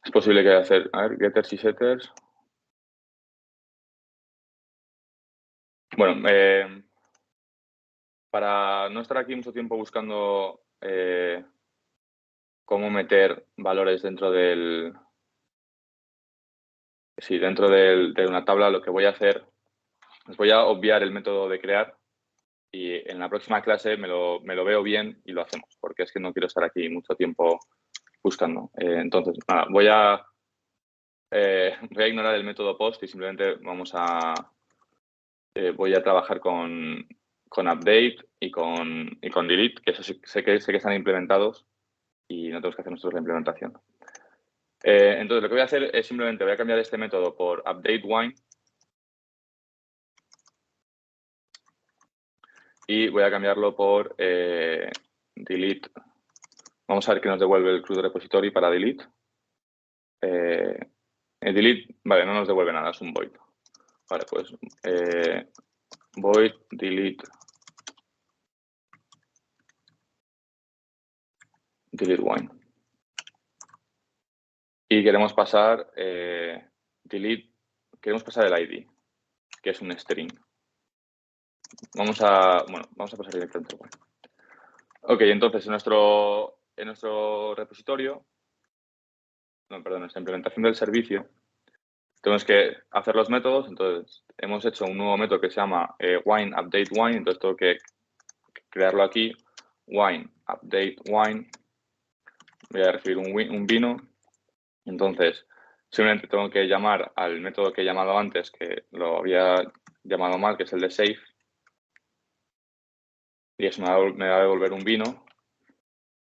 Es posible que haya hacer, a ver, getters y setters. Bueno, para no estar aquí mucho tiempo buscando cómo meter valores dentro del... Sí, dentro de una tabla, lo que voy a hacer es voy a obviar el método de crear y en la próxima clase me lo veo bien y lo hacemos, porque es que no quiero estar aquí mucho tiempo buscando. Entonces, nada, voy a ignorar el método post y simplemente voy a trabajar con update y con delete, que eso sé que están implementados y no tenemos que hacer nosotros la implementación. Entonces, lo que voy a hacer es simplemente voy a cambiar este método por update wine y voy a cambiarlo por delete. Vamos a ver qué nos devuelve el CRUD repository para delete. Delete, vale, no nos devuelve nada, es un void. Vale, pues void delete wine. Y queremos pasar queremos pasar el ID, que es un string. Vamos a pasar directamente el wine. Ok, entonces en nuestro repositorio, en nuestra implementación del servicio, tenemos que hacer los métodos. Entonces hemos hecho un nuevo método que se llama wine update wine, entonces tengo que crearlo aquí, wine update wine. Voy a recibir un vino. Entonces, simplemente tengo que llamar al método que he llamado antes, que lo había llamado mal, que es el de save. Y eso me va a devolver un vino.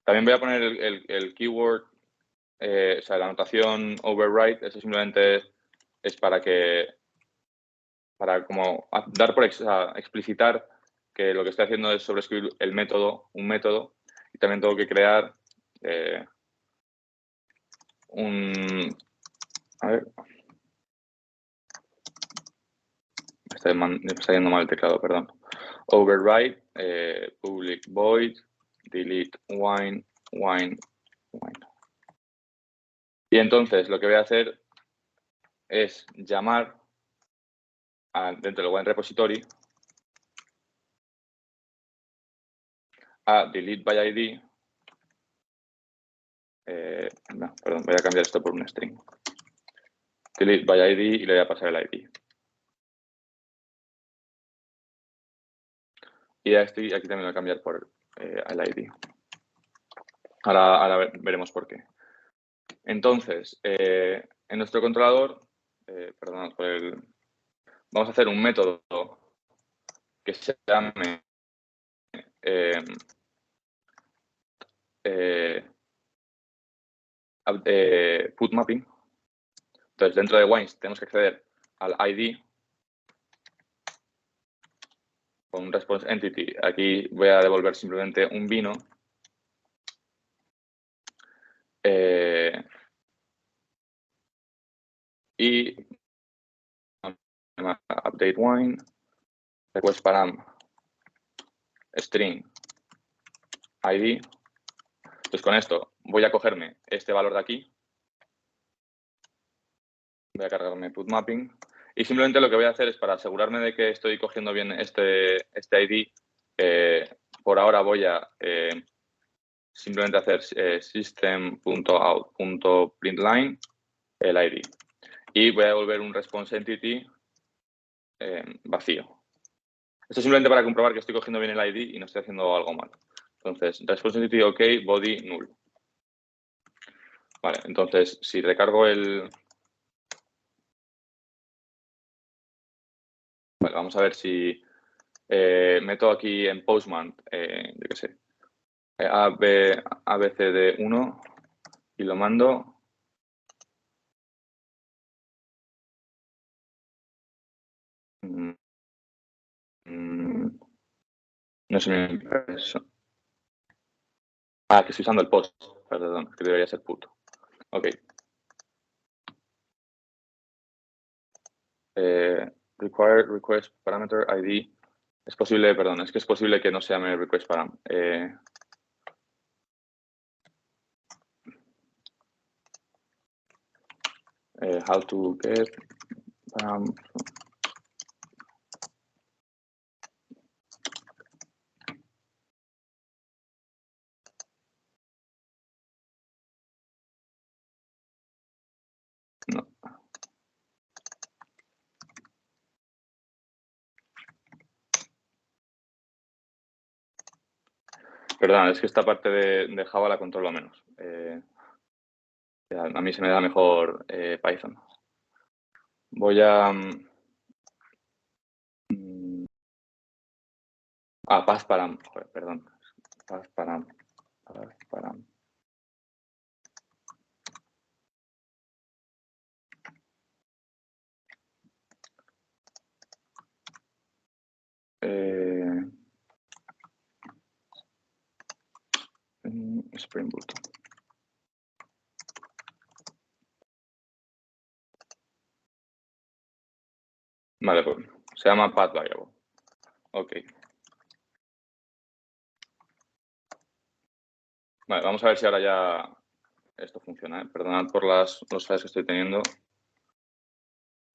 También voy a poner el keyword, o sea, la anotación override. Eso simplemente es para como dar por explicitar que lo que estoy haciendo es sobreescribir un método, y también tengo que crear a ver, me está yendo mal el teclado, perdón. Override, public void, delete wine. Y entonces lo que voy a hacer es llamar dentro del wine repository a delete by ID. No, perdón, voy a cambiar esto por un string. Delete by ID y le voy a pasar el ID. Y aquí también lo voy a cambiar por el ID. Ahora veremos por qué. Entonces, en nuestro controlador, vamos a hacer un método que se llame put mapping. Entonces, dentro de wines tenemos que acceder al ID con un response entity. Aquí voy a devolver simplemente un vino. y update wine, request param string id. Entonces con esto voy a cogerme este valor de aquí, voy a cargarme put mapping y simplemente lo que voy a hacer es para asegurarme de que estoy cogiendo bien este ID, por ahora voy a simplemente hacer system.out.println el ID y voy a devolver un response entity vacío. Esto es simplemente para comprobar que estoy cogiendo bien el ID y no estoy haciendo algo mal. Entonces, response entity OK, body null. Vale, entonces, si recargo el... Vale, vamos a ver si meto aquí en Postman, yo qué sé, ABCD1 y lo mando. No sé mi eso. Que estoy usando el post, perdón, que debería ser puto. Ok. Require request parameter ID. Es posible, perdón, es que es posible que no se llame request param. How to get param. No. Perdón, es que esta parte de Java la controlo menos. A mí se me da mejor Python. Voy a... path param. Joder, perdón. Path param. Path param. Spring Boot. Vale, pues se llama path variable. Ok. Vale, vamos a ver si ahora ya esto funciona. Perdonad por los fallos que estoy teniendo.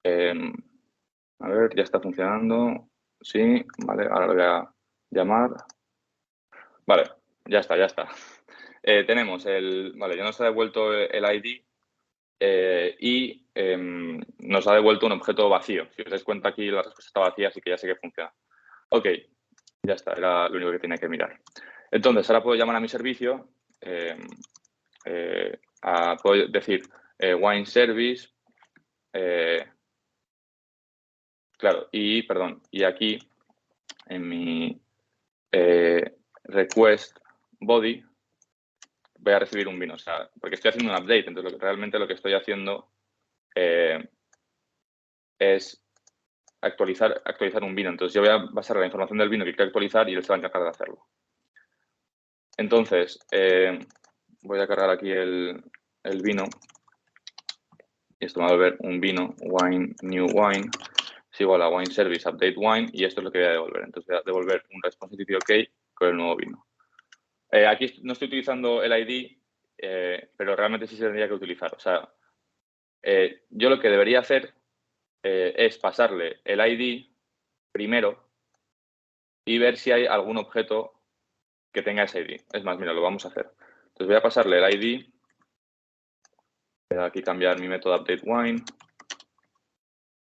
A ver, ya está funcionando. Sí, vale, ahora lo voy a llamar. Vale, ya está, ya está. Tenemos el... Vale, ya nos ha devuelto el ID y nos ha devuelto un objeto vacío. Si os dais cuenta aquí la respuesta está vacía, así que ya sé que funciona. Ok, ya está, era lo único que tenía que mirar. Entonces, ahora puedo llamar a mi servicio, puedo decir wine service, claro, y perdón, y aquí en mi request body voy a recibir un vino, o sea, porque estoy haciendo un update, entonces realmente lo que estoy haciendo es actualizar un vino. Entonces yo voy a basar la información del vino que quiero actualizar y él se va a encargar de hacerlo. Entonces, voy a cargar aquí el vino. Y esto me va a devolver un vino, wine, new wine, es igual a wine service, update wine, y esto es lo que voy a devolver. Entonces voy a devolver un response entity OK con el nuevo vino. Aquí no estoy utilizando el ID, pero realmente sí se tendría que utilizar. O sea, yo lo que debería hacer es pasarle el ID primero y ver si hay algún objeto que tenga ese ID. Es más, mira, lo vamos a hacer. Entonces voy a pasarle el ID. Voy a aquí cambiar mi método updateWine.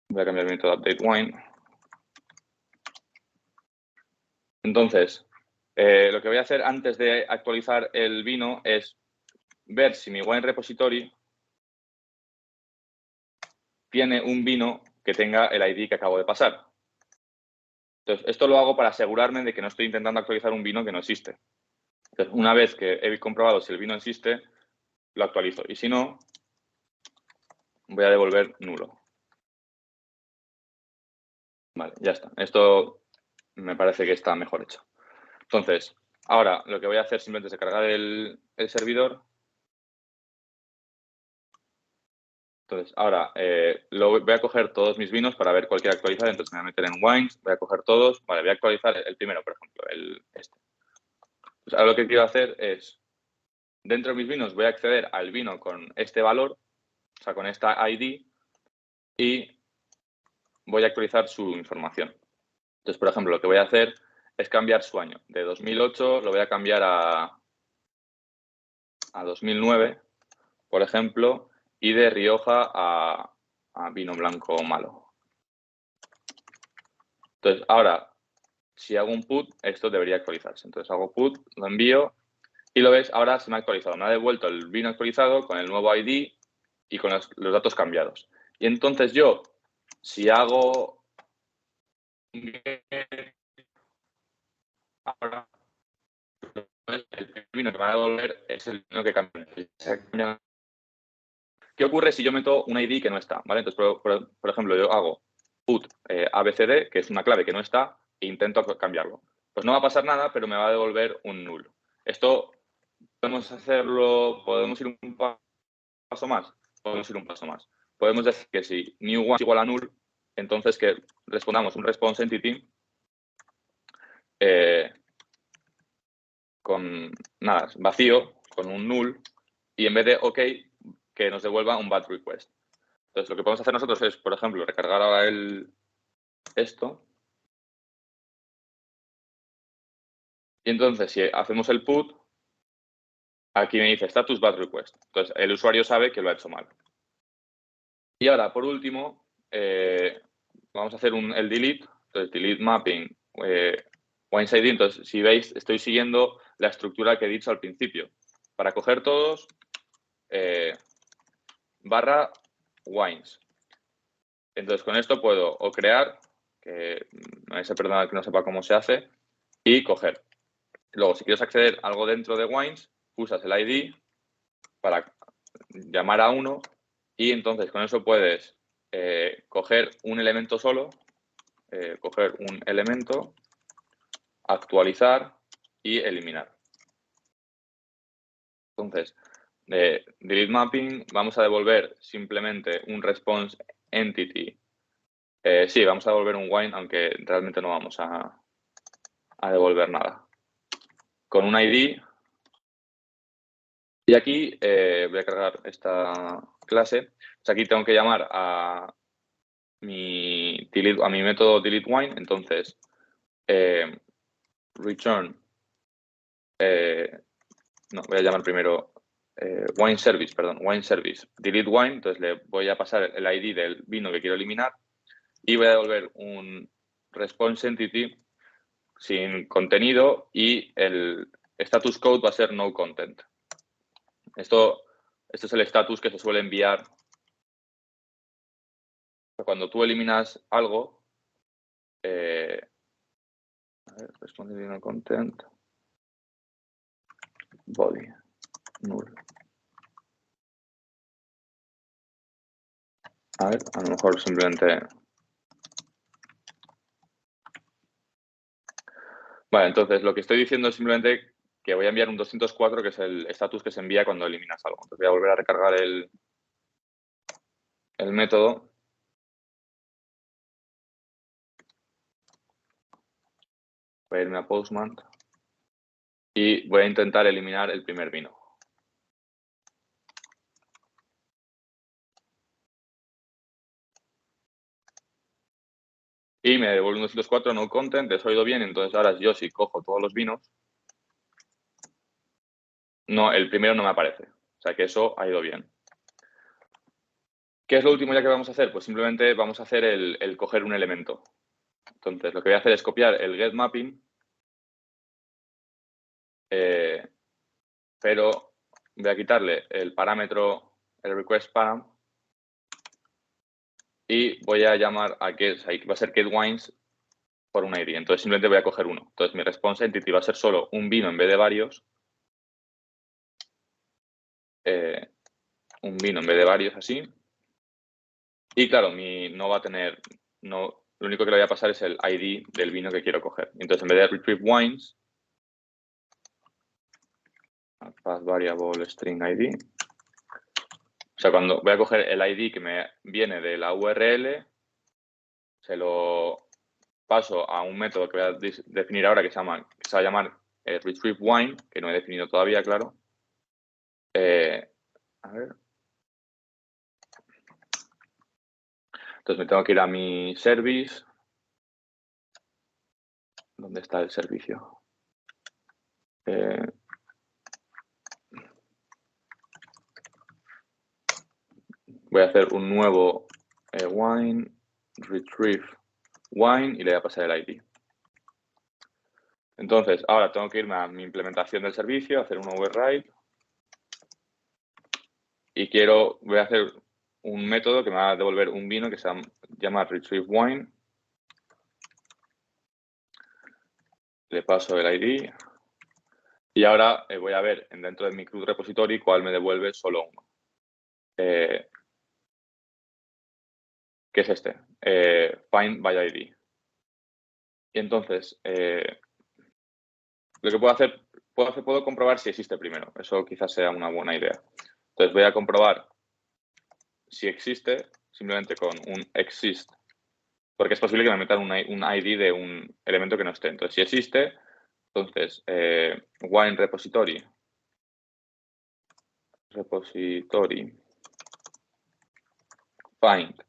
Voy a cambiar mi método updateWine. Entonces, lo que voy a hacer antes de actualizar el vino es ver si mi wine repository tiene un vino que tenga el ID que acabo de pasar. Entonces, esto lo hago para asegurarme de que no estoy intentando actualizar un vino que no existe. Entonces, una vez que he comprobado si el vino existe, lo actualizo. Y si no, voy a devolver nulo. Vale, ya está. Esto me parece que está mejor hecho. Entonces, ahora lo que voy a hacer simplemente es cargar el servidor. Entonces, ahora voy a coger todos mis vinos para ver cuál quiero actualizar. Entonces, me voy a meter en Wines, voy a coger todos. Vale, voy a actualizar el primero, por ejemplo, este. Pues ahora lo que quiero hacer es, dentro de mis vinos, voy a acceder al vino con este valor, o sea, con esta ID, y voy a actualizar su información. Entonces, por ejemplo, lo que voy a hacer es cambiar su año. De 2008 lo voy a cambiar a 2009, por ejemplo, y de Rioja a vino blanco malo. Entonces, ahora, si hago un put, esto debería actualizarse. Entonces, hago put, lo envío y lo ves, ahora se me ha actualizado. Me ha devuelto el vino actualizado con el nuevo ID y con los datos cambiados. Y entonces yo, si hago ahora, el vino que me va a devolver es el vino que cambia. ¿Qué ocurre si yo meto un ID que no está? ¿Vale? Entonces, por ejemplo, yo hago put ABCD, que es una clave que no está, e intento cambiarlo. Pues no va a pasar nada, pero me va a devolver un null. Esto podemos hacerlo, podemos ir un paso más. Podemos ir un paso más. Podemos decir que si new1 es igual a null, entonces que respondamos un response entity con nada, vacío, con un null, y en vez de OK, que nos devuelva un bad request. Entonces, lo que podemos hacer nosotros es, por ejemplo, recargar ahora esto. Y entonces, si hacemos el put, aquí me dice status bad request. Entonces, el usuario sabe que lo ha hecho mal. Y ahora, por último, vamos a hacer el delete. Entonces, delete mapping, wines ID. Entonces, si veis, estoy siguiendo la estructura que he dicho al principio. Para coger todos, barra wines. Entonces, con esto puedo o crear, que me vais a perdonar que no sepa cómo se hace, y coger. Luego, si quieres acceder a algo dentro de Wines, usas el ID para llamar a uno y entonces con eso puedes coger un elemento solo, coger un elemento, actualizar y eliminar. Entonces, de delete mapping vamos a devolver simplemente un response entity. Sí, vamos a devolver un wine, aunque realmente no vamos a devolver nada. Con un ID. Y aquí voy a cargar esta clase. Pues aquí tengo que llamar a mi método deleteWine. Entonces, return. No, voy a llamar primero wine service, deleteWine. Entonces le voy a pasar el ID del vino que quiero eliminar y voy a devolver un response entity sin contenido y el status code va a ser no content. Esto es el status que se suele enviar cuando tú eliminas algo. A ver, responde no content. Body. Null. A ver, a lo mejor simplemente... Vale, entonces lo que estoy diciendo es simplemente que voy a enviar un 204, que es el status que se envía cuando eliminas algo. Entonces voy a volver a recargar el método. Voy a irme a Postman y voy a intentar eliminar el primer vino. Y me devuelve un 204 no content, he oído bien, entonces ahora yo si cojo todos los vinos, no, el primero no me aparece. O sea que eso ha ido bien. ¿Qué es lo último ya que vamos a hacer? Pues simplemente vamos a hacer el coger un elemento. Entonces, lo que voy a hacer es copiar el getMapping, pero voy a quitarle el parámetro, el request param, y voy a llamar a que va a ser getWines por un ID. Entonces, simplemente voy a coger uno. Entonces, mi response entity va a ser solo un vino en vez de varios. Un vino en vez de varios, así. Y claro, no va a tener, lo único que le voy a pasar es el ID del vino que quiero coger. Entonces, en vez de retrieve wines, pass variable string ID, O sea, cuando voy a coger el ID que me viene de la URL, se lo paso a un método que voy a definir ahora que se va a llamar retrieve_wine, que no he definido todavía, claro. A ver. Entonces me tengo que ir a mi service. ¿Dónde está el servicio? Voy a hacer un nuevo wine, retrieve wine y le voy a pasar el ID. Entonces, ahora tengo que irme a mi implementación del servicio, hacer un override y voy a hacer un método que me va a devolver un vino que se llama retrieve_wine. Le paso el ID y ahora voy a ver dentro de mi CRUD repository cuál me devuelve solo uno. Que es este, find by ID. Y entonces, lo que puedo comprobar si existe primero. Eso quizás sea una buena idea. Entonces voy a comprobar si existe simplemente con un exist, porque es posible que me metan un ID de un elemento que no esté. Entonces, si existe, entonces wine repository find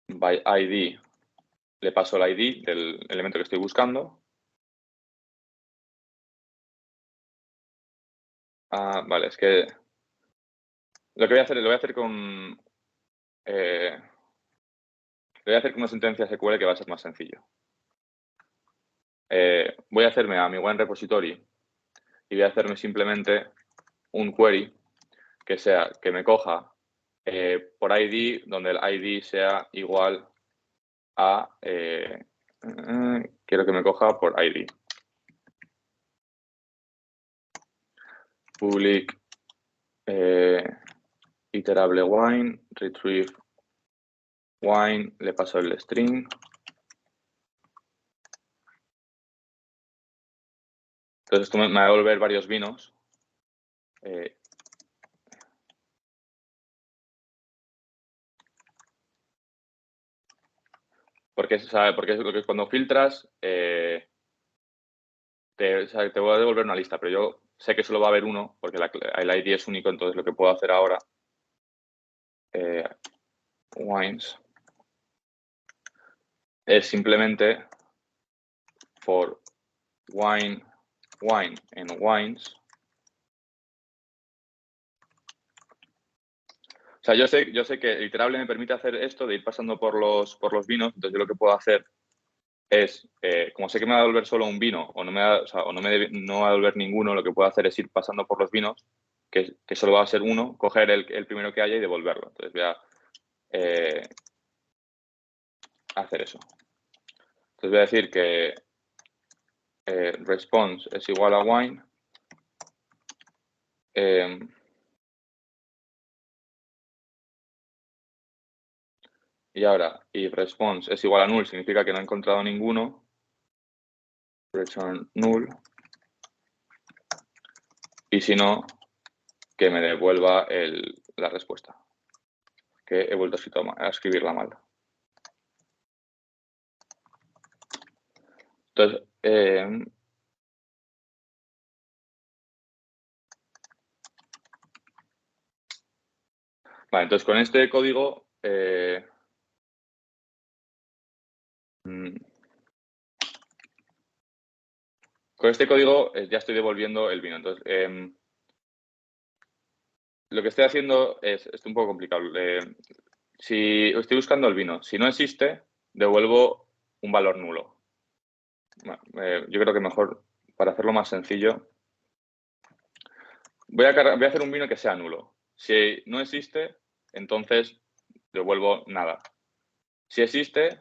by ID, le paso el ID del elemento que estoy buscando. Vale, es que lo voy a hacer con una sentencia SQL que va a ser más sencillo. Voy a hacerme a mi wine repository y voy a hacerme simplemente un query que me coja por ID, donde el ID sea igual a, quiero que me coja por ID. Public iterable wine, retrieve wine, le paso el string. Entonces esto me va a devolver varios vinos. Porque cuando filtras te voy a devolver una lista, pero yo sé que solo va a haber uno porque el ID es único, entonces lo que puedo hacer ahora wines es simplemente for wine en wines. O sea, yo sé que el iterable me permite hacer esto de ir pasando por los vinos, entonces yo lo que puedo hacer es, como sé que me va a devolver solo un vino o no va a devolver ninguno, lo que puedo hacer es ir pasando por los vinos, que solo va a ser uno, coger el primero que haya y devolverlo. Entonces voy a hacer eso. Entonces voy a decir que response es igual a wine. Y ahora, if response es igual a null, significa que no he encontrado ninguno. Return null. Y si no, que me devuelva la respuesta. Que he vuelto a escribirla mal. Entonces, vale, entonces con este código ya estoy devolviendo el vino. Entonces, lo que estoy haciendo es un poco complicado. Si estoy buscando el vino, si no existe, devuelvo un valor nulo. Bueno, yo creo que mejor, para hacerlo más sencillo, voy a hacer un vino que sea nulo. Si no existe, entonces devuelvo nada. Si existe,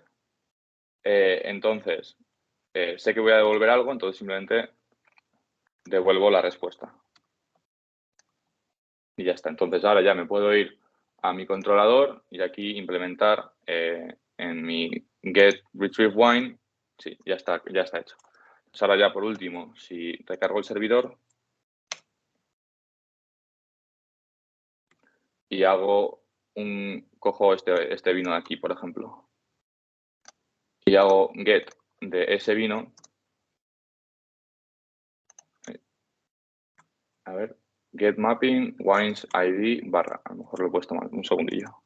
entonces sé que voy a devolver algo, entonces simplemente devuelvo la respuesta. Y ya está. Entonces ahora ya me puedo ir a mi controlador y aquí implementar en mi get retrieve wine. Sí, ya está hecho. Entonces ahora ya por último, si recargo el servidor, y cojo este vino de aquí, por ejemplo, y hago get de ese vino. A ver, get mapping wines ID barra. A lo mejor lo he puesto mal, un segundillo.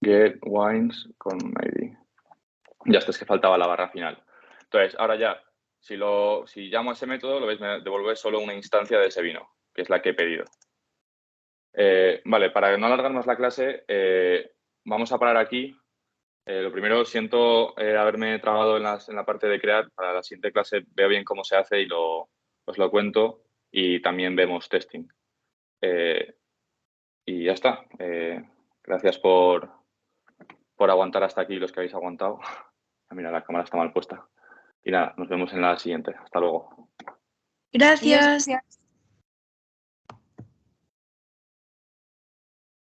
Get wines con ID. Ya está, es que faltaba la barra final. Entonces, ahora ya, si llamo a ese método, lo veis, me devuelve solo una instancia de ese vino, que es la que he pedido. Vale, para no alargar más la clase, vamos a parar aquí. Lo primero, siento haberme trabado en la parte de crear. Para la siguiente clase veo bien cómo se hace y os lo cuento, y también vemos testing. Y ya está. Gracias por aguantar hasta aquí, los que habéis aguantado. Mira, la cámara está mal puesta. Y nada, nos vemos en la siguiente. Hasta luego. Gracias.